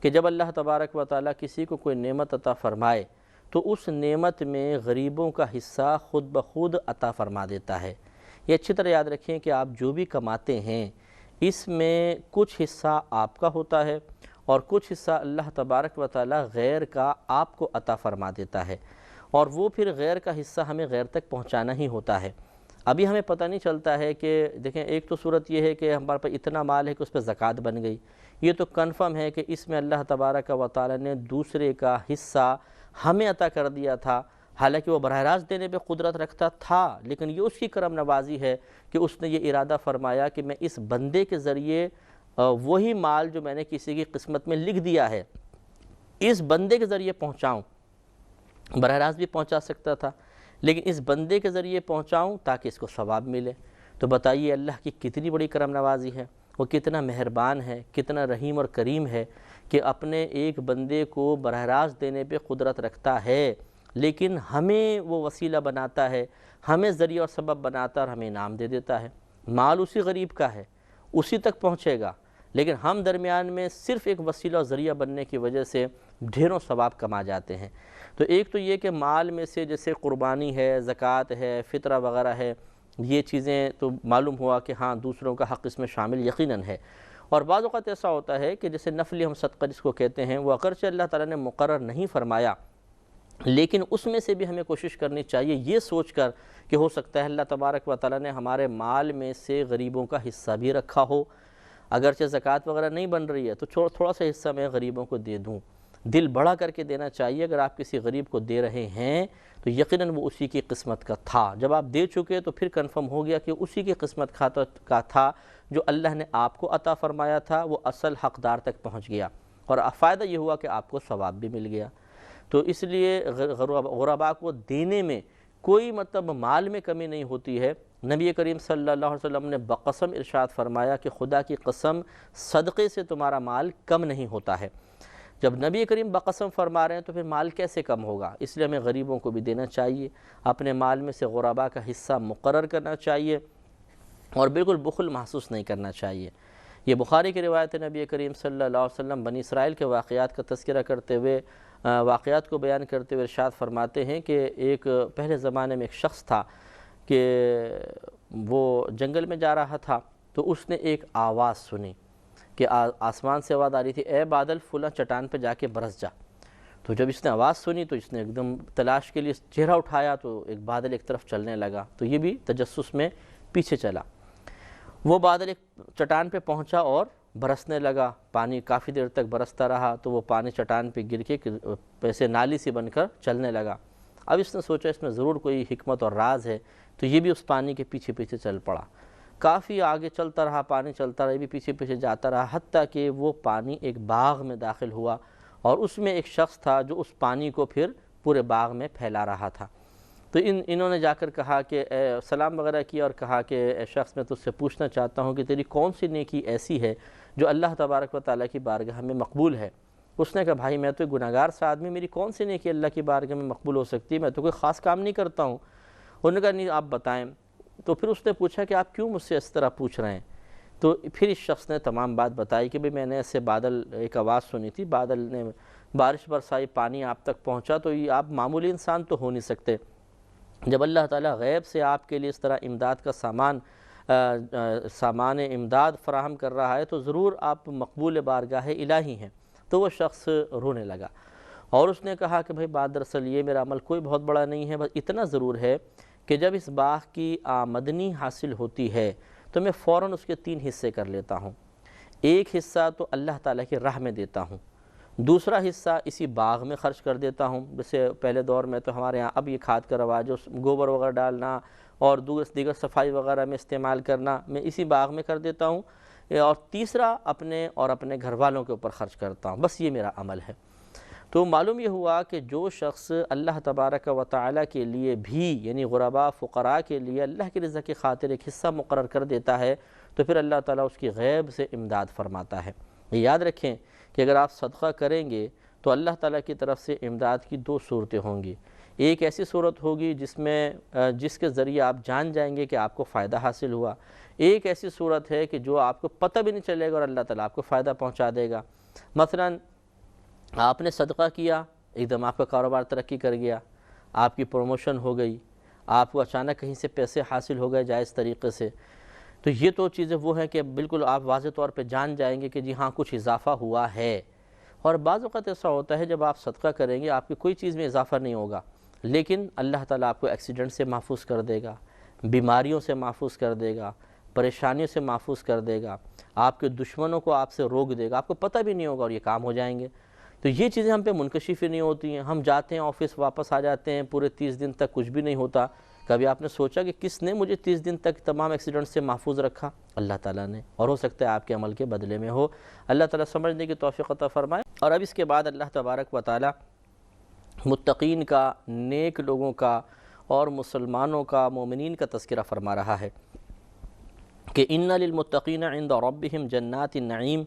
کہ جب اللہ تبارک و تعالیٰ کسی کو کوئی نعمت عطا فرمائے تو اس نعمت میں غریبوں کا حصہ خود بخود عطا فرما دیتا ہے۔ یہ اچھی طرح یاد رکھیں کہ آپ جو بھی کماتے ہیں اس میں کچھ حصہ آپ کا ہوتا ہے اور کچھ حصہ اللہ تبارک و تعالیٰ غیر کا آپ کو عطا فرما دیتا ہے، اور وہ پھر غیر کا حصہ ہمیں غیر تک پہنچانا ہی ہوتا ہے۔ ابھی ہمیں پتہ نہیں چلتا ہے کہ دیکھیں، ایک تو صورت یہ ہے کہ ہمارے پاس اتنا مال ہے کہ اس پہ زکوٰۃ بن گئی، یہ تو کنفرم ہے کہ اس میں اللہ تبارک و تعالیٰ نے دوسرے کا حصہ ہمیں عطا کر دیا تھا، حالانکہ وہ براہ راست دینے پہ قدرت رکھتا تھا، لیکن یہ اس کی کرم نوازی ہے کہ اس نے یہ ارادہ فرمایا کہ میں اس بندے کے ذریعے وہی مال جو میں نے کسی کی قسمت میں لکھ دیا ہے اس بندے کے ذریعے پہنچاؤں۔ براہ راست بھی پہنچا سکتا تھا، لیکن اس بندے کے ذریعے پہنچاؤں تاکہ اس کو ثواب ملے۔ تو بتائیے اللہ کی کتنی بڑی کرم نوازی ہے، وہ کتنا مہربان ہے، کتنا رحیم اور کریم ہے کہ اپنے ایک بندے کو براہ راست دینے پہ قدرت رکھتا ہے، لیکن ہمیں وہ وسیلہ بناتا ہے، ہمیں ذریعہ اور سبب بناتا ہے اور ہمیں انعام دے دیتا ہے۔ مال اسی غریب کا ہے، اسی تک پہنچے گا، لیکن ہم درمیان میں صرف ایک وسیلہ اور ذریعہ بننے کی وجہ سے ڈھیروں ثواب کما جاتے ہیں۔ تو ایک تو یہ کہ مال میں سے جیسے قربانی ہے، زکوٰۃ ہے، فطرہ وغیرہ ہے، یہ چیزیں تو معلوم ہوا کہ ہاں دوسروں کا حق اس میں شامل یقیناً ہے، اور بعض اوقات ایسا ہوتا ہے کہ جیسے نفلی ہم صدقہ جس کو کہتے ہیں، وہ اگرچہ اللہ تعالیٰ نے مقرر نہیں فرمایا، لیکن اس میں سے بھی ہمیں کوشش کرنی چاہیے یہ سوچ کر کہ ہو سکتا ہے اللہ تبارک و تعالیٰ نے ہمارے مال میں سے غریبوں کا حصہ بھی رکھا ہو، اگرچہ زکوٰۃ وغیرہ نہیں بن رہی ہے تو تھوڑا سا حصہ میں غریبوں کو دے دوں۔ دل بڑا کر کے دینا چاہیے۔ اگر آپ کسی غریب کو دے رہے ہیں تو یقیناً وہ اسی کی قسمت کا تھا، جب آپ دے چکے تو پھر کنفرم ہو گیا کہ اسی کی قسمت کا تھا، جو اللہ نے آپ کو عطا فرمایا تھا وہ اصل حقدار تک پہنچ گیا، اور فائدہ یہ ہوا کہ آپ کو ثواب بھی مل گیا۔ تو اس لیے غرباء کو دینے میں کوئی مال میں کمی نہیں ہوتی ہے۔ نبی کریم صلی اللہ علیہ وسلم نے بقسم ارشاد فرمایا کہ خدا کی قسم صدقے سے تمہارا مال کم نہیں ہوتا ہے۔ جب نبی کریم بقسم فرما رہے ہیں تو پھر مال کیسے کم ہوگا؟ اس لیے ہمیں غریبوں کو بھی دینا چاہیے، اپنے مال میں سے غرباء کا حصہ مقرر کرنا چاہیے، اور بالکل بخل محسوس نہیں کرنا چاہیے۔ یہ بخاری کی روایت ہے، نبی کریم صلی اللہ علیہ وسلم بنی اسرائیل کے واقعات کا تذکرہ کرتے ہوئے، واقعات کو بیان کرتے ہوئے ارشاد فرماتے ہیں کہ ایک پہلے زمانے میں ایک شخص تھا کہ وہ جنگل میں جا رہا تھا، تو اس نے ایک آواز سنی کہ آسمان سے آواز آ رہی تھی، اے بادل فلاں چٹان پہ جا کے برس جا۔ تو جب اس نے آواز سنی تو اس نے ایک دم تلاش کے لیے چہرہ اٹھایا تو ایک بادل ایک طرف چلنے لگا، تو یہ بھی تجسس میں پیچھے چلا۔ وہ بادل ایک چٹان پہ پہنچا اور برسنے لگا، پانی کافی دیر تک برستا رہا، تو وہ پانی چٹان پہ گر کے ایسے نالی سی بن کر چلنے لگا۔ اب اس نے سوچا اس میں ضرور کوئی حکمت اور راز ہے، تو یہ بھی اس پانی کے پیچھے پیچھے چل پڑا۔ کافی آگے چلتا رہا، پانی چلتا رہا، یہ بھی پیچھے پیچھے جاتا رہا، حتیٰ کہ وہ پانی ایک باغ میں داخل ہوا، اور اس میں ایک شخص تھا جو اس پانی کو پھر پورے باغ میں پھیلا رہا تھا۔ تو انہوں نے جا کر کہا کہ سلام وغیرہ کیا اور کہا کہ اے شخص، میں تجھ سے پوچھنا چاہتا ہوں کہ تیری کون سی نیکی ایسی ہے جو اللہ تبارک و تعالیٰ کی بارگاہ میں مقبول ہے؟ اس نے کہا بھائی میں تو گناہ گار سا آدمی، میری کون سی نیکی اللہ کی بارگاہ میں مقبول ہو سکتی ہے؟ میں تو کوئی خاص کام نہیں کرتا ہوں۔ انہوں نے کہا نہیں آپ بتائیں۔ تو پھر اس نے پوچھا کہ آپ کیوں مجھ سے اس طرح پوچھ رہے ہیں؟ تو پھر اس شخص نے تمام بات بتائی کہ میں نے ایسے بادل ایک آواز سنی تھی، بادل نے بارش برسائی، پانی آپ تک پہنچا، تو یہ آپ معمولی انسان تو ہو نہیں سکتے۔ جب اللہ تعالیٰ غیب سے آپ کے لیے اس طرح امداد کا سامان امداد فراہم کر رہا ہے تو ضرور آپ مقبول بارگاہ الہی ہیں۔ تو وہ شخص رونے لگا، اور اس نے کہا کہ بھائی بات دراصل یہ میرا عمل کوئی بہت بڑا نہیں ہے، بس اتنا ضرور ہے کہ جب اس باغ کی آمدنی حاصل ہوتی ہے تو میں فوراً اس کے 3 حصے کر لیتا ہوں۔ ایک حصہ تو اللہ تعالیٰ کی راہ میں دیتا ہوں، دوسرا حصہ اسی باغ میں خرچ کر دیتا ہوں، جیسے پہلے دور میں تو ہمارے یہاں اب یہ کھاد کا رواج ہے، گوبر وغیرہ ڈالنا اور دیگر صفائی وغیرہ میں استعمال کرنا، میں اسی باغ میں کر دیتا ہوں، اور تیسرا اپنے اور اپنے گھر والوں کے اوپر خرچ کرتا ہوں، بس یہ میرا عمل ہے۔ تو معلوم یہ ہوا کہ جو شخص اللہ تبارک و تعالیٰ کے لیے بھی، یعنی غرباء فقراء کے لیے اللہ کی رضا کی خاطر ایک حصہ مقرر کر دیتا ہے تو پھر اللہ تعالیٰ اس کی غیب سے امداد فرماتا ہے۔ یہ یاد رکھیں کہ اگر آپ صدقہ کریں گے تو اللہ تعالیٰ کی طرف سے امداد کی 2 صورتیں ہوں گی۔ ایک ایسی صورت ہوگی جس کے ذریعے آپ جان جائیں گے کہ آپ کو فائدہ حاصل ہوا، ایک ایسی صورت ہے کہ جو آپ کو پتہ بھی نہیں چلے گا اور اللہ تعالیٰ آپ کو فائدہ پہنچا دے گا۔ مثلاً آپ نے صدقہ کیا، ایک دم آپ کا کاروبار ترقی کر گیا، آپ کی پروموشن ہو گئی، آپ کو اچانک کہیں سے پیسے حاصل ہو گئے جائز طریقے سے، تو یہ تو چیزیں وہ ہیں کہ بالکل آپ واضح طور پہ جان جائیں گے کہ جی ہاں کچھ اضافہ ہوا ہے۔ اور بعض اوقات ایسا ہوتا ہے جب آپ صدقہ کریں گے آپ کی کوئی چیز میں اضافہ نہیں ہوگا، لیکن اللہ تعالیٰ آپ کو ایکسیڈنٹ سے محفوظ کر دے گا، بیماریوں سے محفوظ کر دے گا، پریشانیوں سے محفوظ کر دے گا، آپ کے دشمنوں کو آپ سے روک دے گا، آپ کو پتہ بھی نہیں ہوگا اور یہ کام ہو جائیں گے۔ تو یہ چیزیں ہم پہ منکشف ہی نہیں ہوتی ہیں، ہم جاتے ہیں آفس واپس آ جاتے ہیں، پورے 30 دن تک کچھ بھی نہیں ہوتا۔ کبھی آپ نے سوچا کہ کس نے مجھے 30 دن تک تمام ایکسیڈنٹ سے محفوظ رکھا؟ اللہ تعالیٰ نے، اور ہو سکتا ہے آپ کے عمل کے بدلے میں ہو۔ اللہ تعالیٰ سمجھنے کی توفیق عطا فرمائے۔ اور اب اس کے بعد اللہ تبارک و تعالیٰ متقین کا، نیک لوگوں کا اور مسلمانوں کا، مومنین کا تذکرہ فرما رہا ہے کہ اِنَّ لِلْمُتَّقِينَ عِنْدَ رَبِّهِمْ جَنَّاتِ النَّعِيمِ،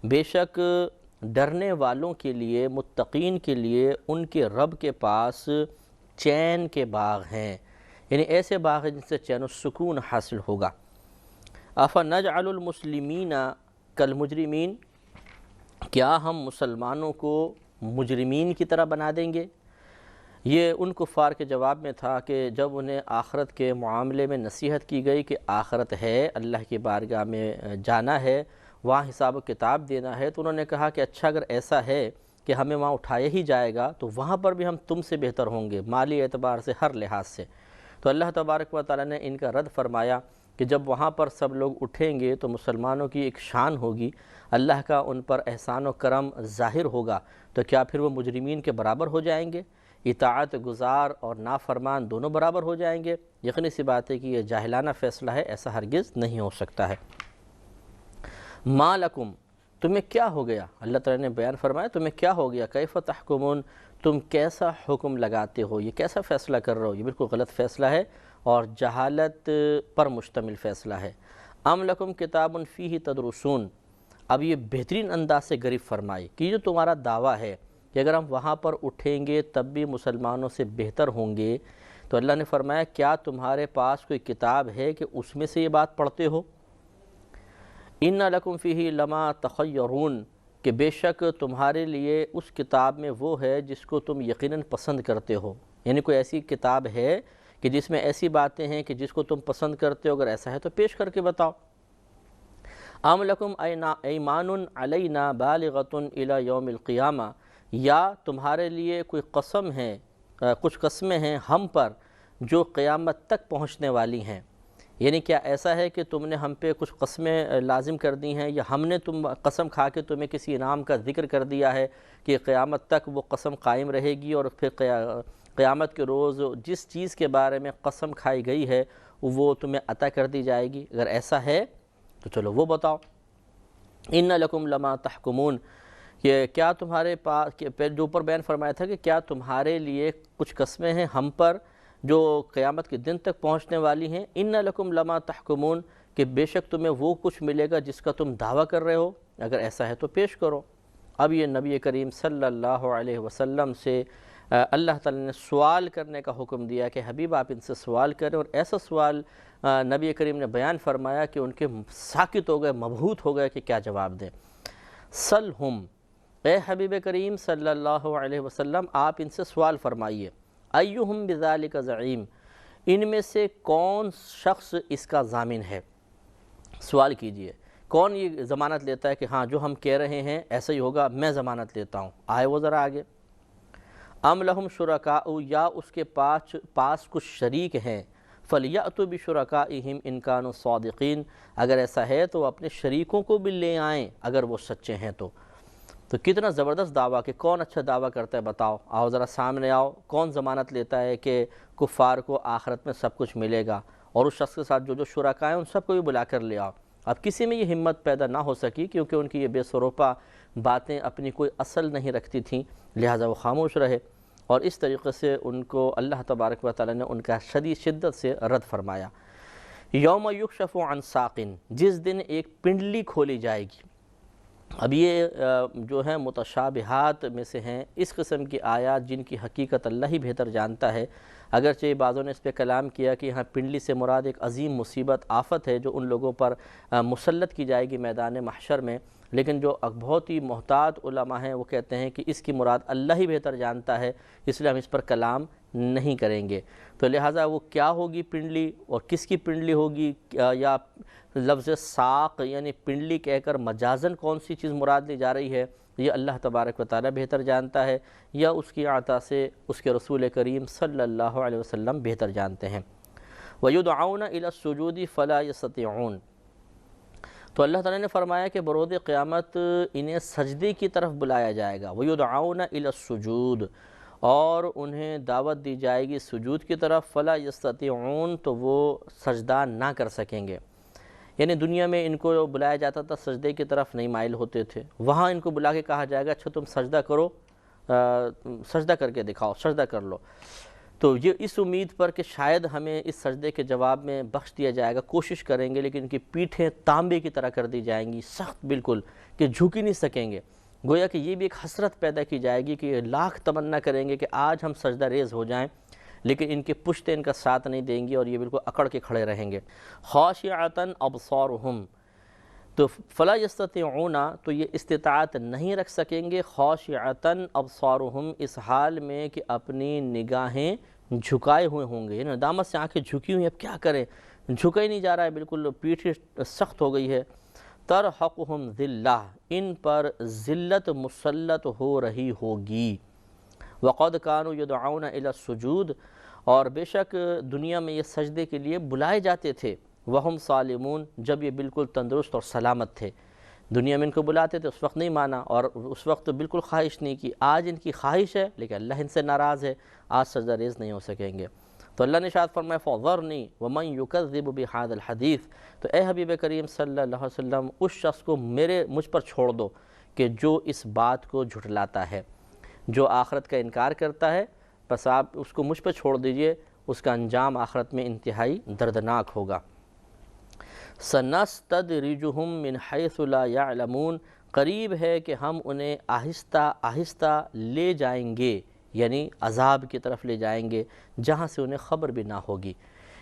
بے شک ڈرنے والوں کے لیے، متقین کے لیے ان کے رب کے پاس چین کے باغ ہیں، یعنی ایسے باغ ہیں جن سے چین و سکون حاصل ہوگا۔ أَفَنَجْعَلُ الْمُسْلِمِينَ كَالْمُجْرِمِينَ، کیا ہم مسلمانوں کو مجرمین کی طرح بنا دیں گے؟ یہ ان کفار کے جواب میں تھا کہ جب انہیں آخرت کے معاملے میں نصیحت کی گئی کہ آخرت ہے، اللہ کی بارگاہ میں جانا ہے، وہاں حساب و کتاب دینا ہے، تو انہوں نے کہا کہ اچھا اگر ایسا ہے کہ ہمیں وہاں اٹھایا ہی جائے گا تو وہاں پر بھی ہم تم سے بہتر ہوں گے مالی اعتبار سے، ہر لحاظ سے۔ تو اللہ تبارک و تعالیٰ نے ان کا رد فرمایا کہ جب وہاں پر سب لوگ اٹھیں گے تو مسلمانوں کی ایک شان ہوگی، اللہ کا ان پر احسان و کرم ظاہر ہوگا، تو کیا پھر وہ مجرمین کے برابر ہو جائیں گے؟ اطاعت گزار اور نافرمان دونوں برابر ہو جائیں گے؟ یقینی سی بات ہے کہ یہ جاہلانہ فیصلہ ہے، ایسا ہرگز نہیں ہو سکتا ہے۔ ما لکم، تمہیں کیا ہو گیا؟ اللہ تعالیٰ نے بیان فرمایا تمہیں کیا ہو گیا، کیف تحکمون، تم کیسا حکم لگاتے ہو، یہ کیسا فیصلہ کر رہے ہو؟ یہ بالکل غلط فیصلہ ہے اور جہالت پر مشتمل فیصلہ ہے۔ ام لکم کتاب فیہ تدرسون، اب یہ بہترین انداز سے گریب فرمائی کہ جو تمہارا دعویٰ ہے کہ اگر ہم وہاں پر اٹھیں گے تب بھی مسلمانوں سے بہتر ہوں گے، تو اللہ نے فرمایا کیا تمہارے پاس کوئی کتاب ہے کہ اس میں سے یہ بات پڑھتے ہو؟ ان لکم فیہ لما تخیرون، کہ بے شک تمہارے لیے اس کتاب میں وہ ہے جس کو تم یقیناً پسند کرتے ہو، یعنی کوئی ایسی کتاب ہے کہ جس میں ایسی باتیں ہیں کہ جس کو تم پسند کرتے ہو، اگر ایسا ہے تو پیش کر کے بتاؤ۔ ام لکم ایمان علینا بالغۃ الی یوم القیامہ، یا تمہارے لیے کوئی قسم ہے، کچھ قسمیں ہیں ہم پر جو قیامت تک پہنچنے والی ہیں، یعنی کیا ایسا ہے کہ تم نے ہم پہ کچھ قسمیں لازم کر دی ہیں، یا ہم نے قسم کھا کے تمہیں کسی انعام کا ذکر کر دیا ہے کہ قیامت تک وہ قسم قائم رہے گی اور پھر قیامت کے روز جس چیز کے بارے میں قسم کھائی گئی ہے وہ تمہیں عطا کر دی جائے گی؟ اگر ایسا ہے تو چلو وہ بتاؤ۔ ان لکم لما تحکمون، کہ کیا تمہارے پاس، جو اوپر بیان فرمایا تھا کہ کیا تمہارے لیے کچھ قسمیں ہیں ہم پر جو قیامت کے دن تک پہنچنے والی ہیں؟ ان لکم لما تحکمون، کہ بے شک تمہیں وہ کچھ ملے گا جس کا تم دعویٰ کر رہے ہو، اگر ایسا ہے تو پیش کرو۔ اب یہ نبی کریم صلی اللہ علیہ وسلم سے اللہ تعالیٰ نے سوال کرنے کا حکم دیا کہ حبیب آپ ان سے سوال کریں، اور ایسا سوال نبی کریم نے بیان فرمایا کہ ان کے ساکت ہو گئے، مبہوت ہو گئے کہ کیا جواب دیں۔ سلہم، اے حبیب کریم صلی اللہ علیہ وسلم آپ ان سے سوال فرمائیے، ایہم بذالک زعیم، ان میں سے کون شخص اس کا ضامن ہے؟ سوال کیجئے، کون یہ ضمانت لیتا ہے کہ ہاں جو ہم کہہ رہے ہیں ایسا ہی ہوگا، میں ضمانت لیتا ہوں؟ آئے وہ ذرا آگے۔ ام لہم شرکاء، یا اس کے پاس کچھ شریک ہیں، فلیأتوا بشرکائہم ان کانوا صادقین، اگر ایسا ہے تو اپنے شریکوں کو بھی لے آئیں اگر وہ سچے ہیں تو کتنا زبردست دعویٰ کہ کون اچھا دعویٰ کرتا ہے بتاؤ، آؤ ذرا سامنے آؤ، کون ضمانت لیتا ہے کہ کفار کو آخرت میں سب کچھ ملے گا، اور اس شخص کے ساتھ جو شرکاء ہیں ان سب کو بھی بلا کر لے آؤ۔ اب کسی میں یہ ہمت پیدا نہ ہو سکی کیونکہ ان کی یہ بے سروپا باتیں اپنی کوئی اصل نہیں رکھتی تھیں، لہٰذا وہ خاموش رہے، اور اس طریقے سے ان کو اللہ تبارک و تعالیٰ نے ان کا شدت سے رد فرمایا۔ یوم یکشف عن ساق، جس دن ایک پنڈلی کھولی جائے گی۔ اب یہ جو ہیں متشابہات میں سے ہیں، اس قسم کی آیات جن کی حقیقت اللہ ہی بہتر جانتا ہے، اگرچہ بعضوں نے اس پہ کلام کیا کہ یہاں پنڈلی سے مراد ایک عظیم مصیبت، آفت ہے جو ان لوگوں پر مسلط کی جائے گی میدان محشر میں، لیکن جو بہت ہی محتاط علماء ہیں وہ کہتے ہیں کہ اس کی مراد اللہ ہی بہتر جانتا ہے، اس لیے ہم اس پر کلام نہیں کریں گے۔ تو لہٰذا وہ کیا ہوگی پنڈلی، اور کس کی پنڈلی ہوگی، یا لفظ ساق یعنی پنڈلی کہہ کر مجازن کون سی چیز مراد لی جا رہی ہے، یہ اللہ تبارک و تعالیٰ بہتر جانتا ہے، یا اس کی عطا سے اس کے رسول کریم صلی اللہ علیہ وسلم بہتر جانتے ہیں۔ وَيُدْعَوْنَ إِلَى السُّجُودِ فَلَا يَسْتَطِيعُونَ، تو اللہ تعالیٰ نے فرمایا کہ بروز قیامت انہیں سجدے کی طرف بلایا جائے گا۔ وَيُدْعَوْنَ إِلَى السُّجُودِ، اور انہیں دعوت دی جائے گی سجود کی طرف، فَلَا يَسْتَطِيعُونَ، تو وہ سجدہ نہ کر سکیں گے۔ یعنی دنیا میں ان کو بلایا جاتا تھا، سجدے کی طرف نہیں مائل ہوتے تھے، وہاں ان کو بلا کے کہا جائے گا اچھا تم سجدہ کرو، سجدہ کر کے دکھاؤ، سجدہ کر لو، تو یہ اس امید پر کہ شاید ہمیں اس سجدے کے جواب میں بخش دیا جائے گا، کوشش کریں گے، لیکن ان کی پیٹھیں تانبے کی طرح کر دی جائیں گی، سخت بالکل، کہ جھک ہی نہیں سکیں گے۔ گویا کہ یہ بھی ایک حسرت پیدا کی جائے گی کہ یہ لاکھ تمنا کریں گے کہ آج ہم سجدہ ریز ہو جائیں، لیکن ان کی پشتیں ان کا ساتھ نہیں دیں گی اور یہ بالکل اکڑ کے کھڑے رہیں گے۔ خاشعۃ ابصارہم، تو فلا یستطیعون، تو یہ استطاعت نہیں رکھ سکیں گے، خاشعۃ ابصارہم، اس حال میں کہ اپنی نگاہیں جھکائے ہوئے ہوں گے، یعنی ندامت سے آنکھیں جھکی ہوئی ہیں، اب کیا کریں، جھکا ہی نہیں جا رہا ہے، بالکل پیٹھ سخت ہو گئی ہے۔ ترحقہم ذلہ، ان پر ذلت مسلط ہو رہی ہوگی، وقد کانوا یدعون الی السجود، اور بے شک دنیا میں یہ سجدے کے لیے بلائے جاتے تھے، وہم سالمون، جب یہ بالکل تندرست اور سلامت تھے۔ دنیا میں ان کو بلاتے تھے، اس وقت نہیں مانا، اور اس وقت بالکل خواہش نہیں کی۔ آج ان کی خواہش ہے لیکن اللہ ان سے ناراض ہے، آج سجدہ ریز نہیں ہو سکیں گے۔ تو اللہ نے ارشاد فرمایا فَذَرْنِي وَمَنْ يُكَذِّبُ بِهَذَا الْحَدِيثِ، تو اے حبیب کریم صلی اللہ علیہ وسلم اس شخص کو مجھ پر چھوڑ دو کہ جو اس بات کو جھٹلاتا ہے، جو آخرت کا انکار کرتا ہے، بس آپ اس کو مجھ پر چھوڑ دیجئے، اس کا انجام آخرت میں انتہائی دردناک ہوگا۔ سَنَسْتَدْرِجُهُم مِّنْ حَيْثُ لَا يَعْلَمُونَ، قریب ہے کہ ہم انہیں آہستہ آہستہ لے جائیں گے، یعنی عذاب کی طرف لے جائیں گے جہاں سے انہیں خبر بھی نہ ہوگی۔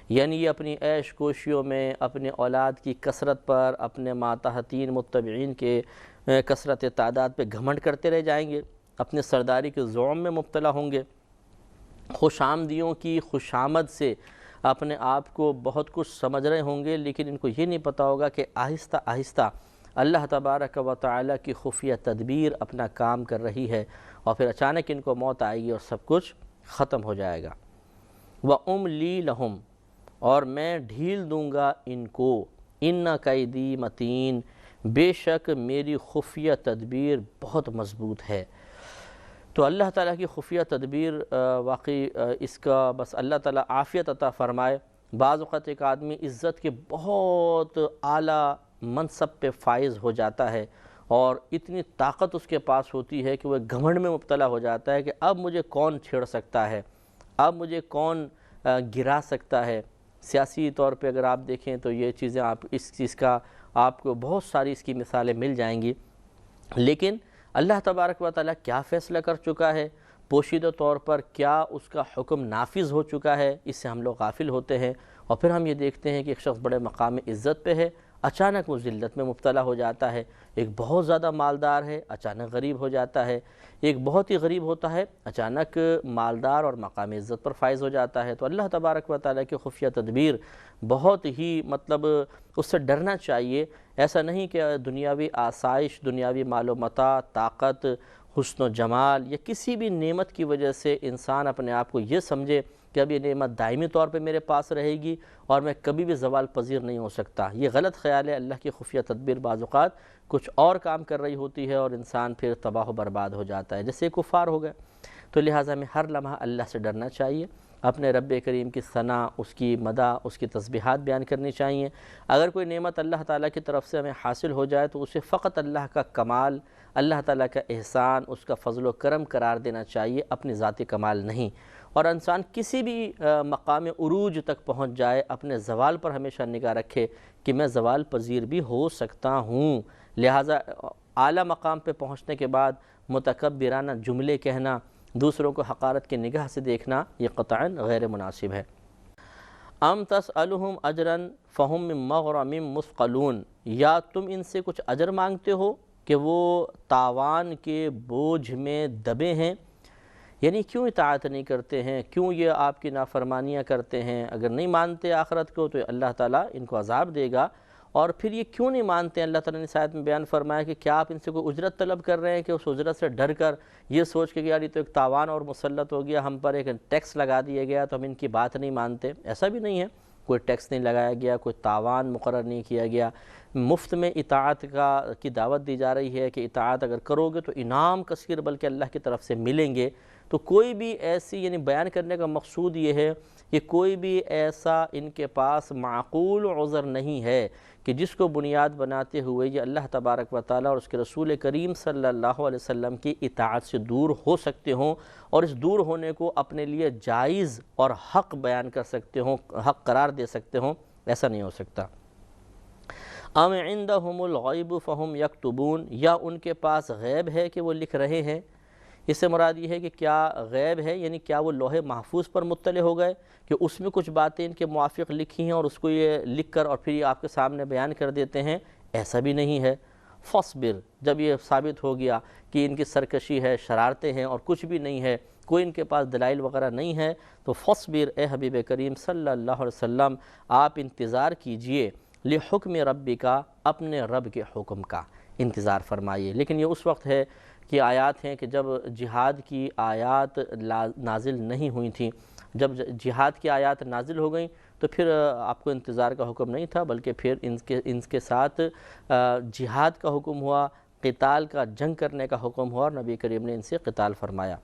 یعنی یہ اپنی عیش کوشیوں میں، اپنے اولاد کی کثرت پر، اپنے ماتحتین متبعین کے کثرت تعداد پہ گھمنڈ کرتے رہ جائیں گے، اپنے سرداری کے زعم میں مبتلا ہوں گے، خوش آمدیوں کی خوشامد سے اپنے آپ کو بہت کچھ سمجھ رہے ہوں گے، لیکن ان کو یہ نہیں پتہ ہوگا کہ آہستہ آہستہ اللہ تبارک و تعالی کی خفیہ تدبیر اپنا کام کر رہی ہے، اور پھر اچانک ان کو موت آئے گی اور سب کچھ ختم ہو جائے گا۔ وَأُمْلِي لَهُمْ، اور میں ڈھیل دوں گا ان کو، إِنَّ كَيْدِي مَتِينٌ، بے شک میری خفیہ تدبیر بہت مضبوط ہے۔ تو اللہ تعالیٰ کی خفیہ تدبیر واقعی اس کا بس اللہ تعالیٰ عافیت عطا فرمائے۔ بعض اوقات ایک آدمی عزت کے بہت اعلیٰ منصب پہ فائز ہو جاتا ہے اور اتنی طاقت اس کے پاس ہوتی ہے کہ وہ گھمنڈ میں مبتلا ہو جاتا ہے کہ اب مجھے کون چھیڑ سکتا ہے، اب مجھے کون گرا سکتا ہے۔ سیاسی طور پہ اگر آپ دیکھیں تو یہ چیزیں اس چیز کا آپ کو بہت ساری اس کی مثالیں مل جائیں گی، لیکن اللہ تبارک و تعالیٰ کیا فیصلہ کر چکا ہے، پوشیدہ طور پر کیا اس کا حکم نافذ ہو چکا ہے، اس سے ہم لوگ غافل ہوتے ہیں، اور پھر ہم یہ دیکھتے ہیں کہ ایک شخص بڑے مقام عزت پہ ہے، اچانک وہ ذلت میں مبتلا ہو جاتا ہے، ایک بہت زیادہ مالدار ہے، اچانک غریب ہو جاتا ہے، ایک بہت ہی غریب ہوتا ہے، اچانک مالدار اور مقام عزت پر فائز ہو جاتا ہے۔ تو اللہ تبارک و تعالیٰ کی خفیہ تدبیر بہت ہی اس سے ڈرنا چاہیے۔ ایسا نہیں کہ دنیاوی آسائش، دنیاوی مال و متاع، طاقت، حسن و جمال یا کسی بھی نعمت کی وجہ سے انسان اپنے آپ کو یہ سمجھے کہ اب یہ نعمت دائمی طور پہ میرے پاس رہے گی اور میں کبھی بھی زوال پذیر نہیں ہو سکتا۔ یہ غلط خیال ہے۔ اللہ کی خفیہ تدبیر بعض اوقات کچھ اور کام کر رہی ہوتی ہے اور انسان پھر تباہ و برباد ہو جاتا ہے، جیسے کفار ہو گئے۔ تو لہٰذا ہمیں ہر لمحہ اللہ سے ڈرنا چاہیے، اپنے رب کریم کی ثنا، اس کی مدح، اس کی تسبیحات بیان کرنی چاہیے۔ اگر کوئی نعمت اللہ تعالیٰ کی طرف سے ہمیں حاصل ہو جائے تو اسے فقط اللہ کا کمال، اللہ تعالیٰ کا احسان، اس کا فضل و کرم قرار دینا چاہیے، اپنی ذاتی کمال نہیں۔ اور انسان کسی بھی مقام عروج تک پہنچ جائے، اپنے زوال پر ہمیشہ نگاہ رکھے کہ میں زوال پذیر بھی ہو سکتا ہوں۔ لہٰذا اعلیٰ مقام پہ پہنچنے کے بعد متکبرانہ جملے کہنا، دوسروں کو حقارت کی نگاہ سے دیکھنا، یہ قطعاً غیر مناسب ہے۔ ام تسألہم اجرا فہم من مغرم مثقلون، یا تم ان سے کچھ اجر مانگتے ہو کہ وہ تاوان کے بوجھ میں دبے ہیں، یعنی کیوں اطاعت نہیں کرتے ہیں، کیوں یہ آپ کی نافرمانیاں کرتے ہیں؟ اگر نہیں مانتے آخرت کو تو اللہ تعالیٰ ان کو عذاب دے گا، اور پھر یہ کیوں نہیں مانتے ہیں؟ اللہ تعالیٰ نے اس آیت میں بیان فرمایا کہ کیا آپ ان سے کوئی اجرت طلب کر رہے ہیں کہ اس اجرت سے ڈر کر یہ سوچ کے کہ یار یہ تو ایک تاوان اور مسلط ہو گیا، ہم پر ایک ٹیکس لگا دیا گیا تو ہم ان کی بات نہیں مانتے؟ ایسا بھی نہیں ہے، کوئی ٹیکس نہیں لگایا گیا، کوئی تاوان مقرر نہیں کیا گیا، مفت میں اطاعت کی دعوت دی جا رہی ہے کہ اطاعت اگر کرو گے تو انعام کثیر بلکہ اللہ کی طرف سے ملیں گے۔ تو کوئی بھی ایسی، یعنی بیان کرنے کا مقصود یہ ہے کہ کوئی بھی ایسا ان کے پاس معقول عذر نہیں ہے کہ جس کو بنیاد بناتے ہوئے یہ اللہ تبارک و تعالیٰ اور اس کے رسول کریم صلی اللہ علیہ وسلم کی اطاعت سے دور ہو سکتے ہوں اور اس دور ہونے کو اپنے لیے جائز اور حق بیان کر سکتے ہوں، حق قرار دے سکتے ہوں۔ ایسا نہیں ہو سکتا۔ ام عندہم الغیب فہم یکتبون، یا ان کے پاس غیب ہے کہ وہ لکھ رہے ہیں؟ اس سے مراد یہ ہے کہ کیا غیب ہے، یعنی کیا وہ لوح محفوظ پر مطلع ہو گئے کہ اس میں کچھ باتیں ان کے موافق لکھی ہیں اور اس کو یہ لکھ کر اور پھر یہ آپ کے سامنے بیان کر دیتے ہیں؟ ایسا بھی نہیں ہے۔ فصبر، جب یہ ثابت ہو گیا کہ ان کی سرکشی ہے، شرارتیں ہیں اور کچھ بھی نہیں ہے، کوئی ان کے پاس دلائل وغیرہ نہیں ہے، تو فصبر، اے حبیب کریم صلی اللہ علیہ وسلم آپ انتظار کیجئے، لحکم ربی کا، اپنے رب کے حکم کا انتظار فرمائیے۔ لیکن یہ اس وقت ہے کہ آیات ہیں کہ جب جہاد کی آیات نازل نہیں ہوئی تھیں۔ جب جہاد کی آیات نازل ہو گئیں تو پھر آپ کو انتظار کا حکم نہیں تھا، بلکہ پھر ان کے ساتھ جہاد کا حکم ہوا، قتال کا، جنگ کرنے کا حکم ہوا، اور نبی کریم نے ان سے قتال فرمایا۔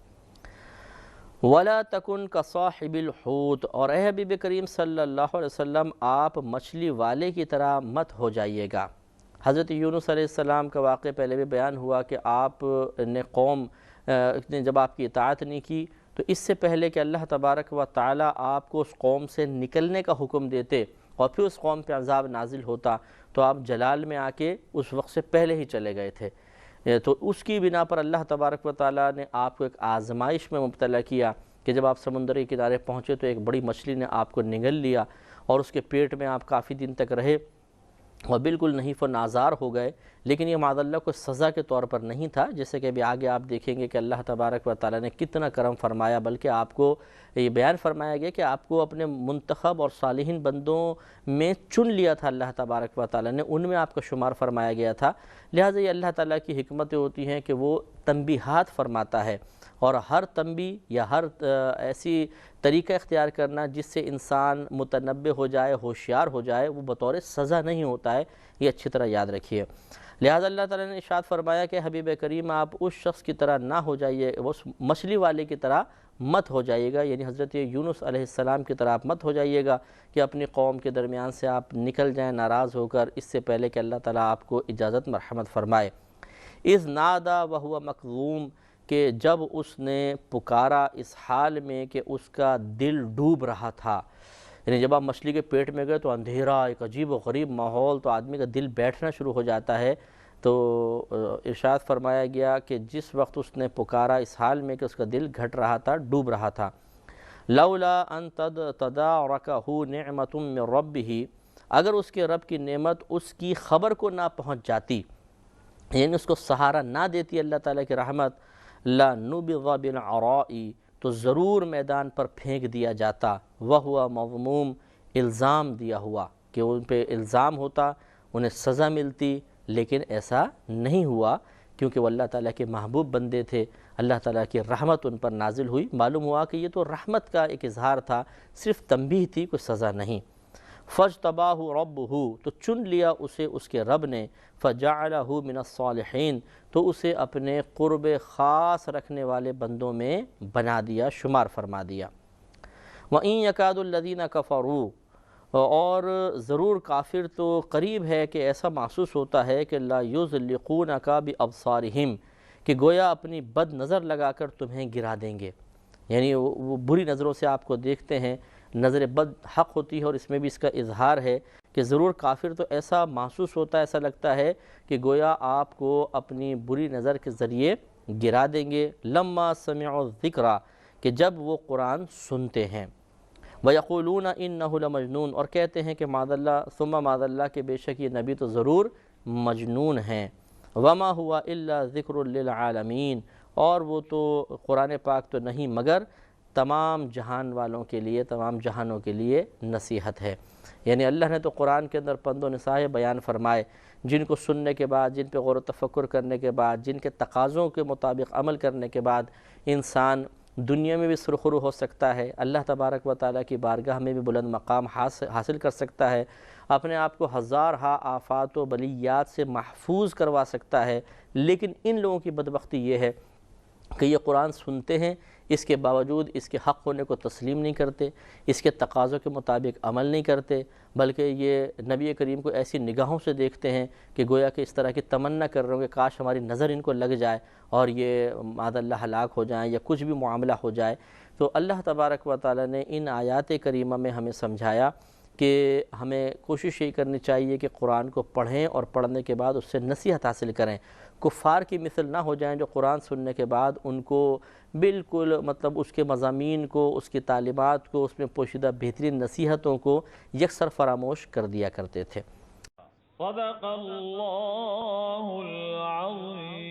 وَلَا تَكُنْ كَصَاحِبِ الْحُوتِ، اور اے حبیب کریم صلی اللہ علیہ وسلم آپ مچھلی والے کی طرح مت ہو جائیے گا۔ حضرت یونس علیہ السلام کا واقعہ پہلے بھی بیان ہوا کہ آپ نے قوم نے جب آپ کی اطاعت نہیں کی تو اس سے پہلے کہ اللہ تبارک و تعالی آپ کو اس قوم سے نکلنے کا حکم دیتے اور پھر اس قوم پہ عذاب نازل ہوتا تو آپ جلال میں آ کے اس وقت سے پہلے ہی چلے گئے تھے۔ تو اس کی بنا پر اللہ تبارک و تعالی نے آپ کو ایک آزمائش میں مبتلا کیا کہ جب آپ سمندری کنارے پہنچے تو ایک بڑی مچھلی نے آپ کو نگل لیا اور اس کے پیٹ میں آپ کافی دن تک رہے اور بالکل نحیف و نازار ہو گئے۔ لیکن یہ معاذ اللہ کو سزا کے طور پر نہیں تھا، جیسے کہ ابھی آگے آپ دیکھیں گے کہ اللہ تبارک و تعالی نے کتنا کرم فرمایا، بلکہ آپ کو یہ بیان فرمایا گیا کہ آپ کو اپنے منتخب اور صالحین بندوں میں چن لیا تھا اللہ تبارک و تعالی نے، ان میں آپ کا شمار فرمایا گیا تھا۔ لہٰذا یہ اللہ تعالیٰ کی حکمتیں ہوتی ہیں کہ وہ تنبیہات فرماتا ہے، اور ہر تنبیہ یا ہر ایسی طریقہ اختیار کرنا جس سے انسان متنبہ ہو جائے، ہوشیار ہو جائے، وہ بطور سزا نہیں ہوتا ہے، یہ اچھی طرح یاد رکھیے۔ لہذا اللہ تعالیٰ نے ارشاد فرمایا کہ حبیب کریم آپ اس شخص کی طرح نہ ہو جائیے، اس مچھلی والے کی طرح مت ہو جائیے گا، یعنی حضرت یونس علیہ السلام کی طرح آپ مت ہو جائیے گا کہ اپنی قوم کے درمیان سے آپ نکل جائیں ناراض ہو کر، اس سے پہلے کہ اللہ تعالیٰ آپ کو اجازت مرحمت فرمائے۔ اذ نادا وہو مکظوم، کہ جب اس نے پکارا اس حال میں کہ اس کا دل ڈوب رہا تھا، یعنی جب آپ مچھلی کے پیٹ میں گئے تو اندھیرا، ایک عجیب و غریب ماحول، تو آدمی کا دل بیٹھنا شروع ہو جاتا ہے۔ تو ارشاد فرمایا گیا کہ جس وقت اس نے پکارا اس حال میں کہ اس کا دل گھٹ رہا تھا، ڈوب رہا تھا، لولا ان تدارکہ نعمت من ربہ، اگر اس کے رب کی نعمت اس کی خبر کو نہ پہنچ جاتی، یعنی اس کو سہارا نہ دیتی اللہ تعالیٰ کی رحمت، لَنُبِذَ بِالْعَرَاءِ، تو ضرور میدان پر پھینک دیا جاتا، وَهُوَ مَظْمُوم، الزام دیا ہوا، کہ ان پہ الزام ہوتا، انہیں سزا ملتی، لیکن ایسا نہیں ہوا کیونکہ وہ اللہ تعالیٰ کے محبوب بندے تھے، اللہ تعالیٰ کی رحمت ان پر نازل ہوئی۔ معلوم ہوا کہ یہ تو رحمت کا ایک اظہار تھا، صرف تنبیہ تھی، کوئی سزا نہیں۔ فَاجْتَبَاهُ رَبُّهُ، تو چن لیا اسے اس کے رب نے، فَجَعَلَهُ مِنَ الصَّالِحِينَ، تو اسے اپنے قرب خاص رکھنے والے بندوں میں بنا دیا، شمار فرما دیا۔ وَإِن يَكَادُ الَّذِينَ كَفَرُوا، اور ضرور کافر تو قریب ہے کہ ایسا محسوس ہوتا ہے کہ لَا يُزْلِقُونَكَ بِأَبْصَارِهِمْ، کہ گویا اپنی بد نظر لگا کر تمہیں گرا دیں گے، یعنی وہ بری نظروں سے آپ کو دیکھتے ہیں، نظر بد حق ہوتی ہے، اور اس میں بھی اس کا اظہار ہے کہ ضرور کافر تو ایسا محسوس ہوتا ہے، ایسا لگتا ہے کہ گویا آپ کو اپنی بری نظر کے ذریعے گرا دیں گے، لما سمعوا الذکر، کہ جب وہ قرآن سنتے ہیں، وَيَقُولُونَ إِنَّهُ لَمَجْنُونَ، اور کہتے ہیں کہ معاذ اللہ ثم معاذ اللہ کہ بے شک یہ نبی تو ضرور مجنون ہیں، وَمَا هُوَ إِلَّا ذِكْرٌ لِّلْعَالَمِينَ، اور وہ تو قرآن پاک تو نہیں مگر تمام جہان والوں کے لیے، تمام جہانوں کے لیے نصیحت ہے۔ یعنی اللہ نے تو قرآن کے اندر پند و نصائح بیان فرمائے، جن کو سننے کے بعد، جن پہ غور و تفکر کرنے کے بعد، جن کے تقاضوں کے مطابق عمل کرنے کے بعد انسان دنیا میں بھی سرخرو ہو سکتا ہے، اللہ تبارک و تعالیٰ کی بارگاہ میں بھی بلند مقام حاصل کر سکتا ہے، اپنے آپ کو ہزارہا آفات و بلیات سے محفوظ کروا سکتا ہے۔ لیکن ان لوگوں کی بدبختی یہ ہے کہ یہ قرآن سنتے ہیں، اس کے باوجود اس کے حق ہونے کو تسلیم نہیں کرتے، اس کے تقاضوں کے مطابق عمل نہیں کرتے، بلکہ یہ نبی کریم کو ایسی نگاہوں سے دیکھتے ہیں کہ گویا کہ اس طرح کی تمنا کر رہے ہوں کہ کاش ہماری نظر ان کو لگ جائے اور یہ معاذ اللہ ہلاک ہو جائیں یا کچھ بھی معاملہ ہو جائے۔ تو اللہ تبارک و تعالی نے ان آیات کریمہ میں ہمیں سمجھایا کہ ہمیں کوشش یہ کرنی چاہیے کہ قرآن کو پڑھیں اور پڑھنے کے بعد اس سے نصیحت حاصل کریں، کفار کی مثل نہ ہو جائیں جو قرآن سننے کے بعد ان کو بالکل مطلب اس کے مضامین کو، اس کی تعلیمات کو، اس میں پوشیدہ بہترین نصیحتوں کو یکسر فراموش کر دیا کرتے تھے۔ صدق اللہ العظیم۔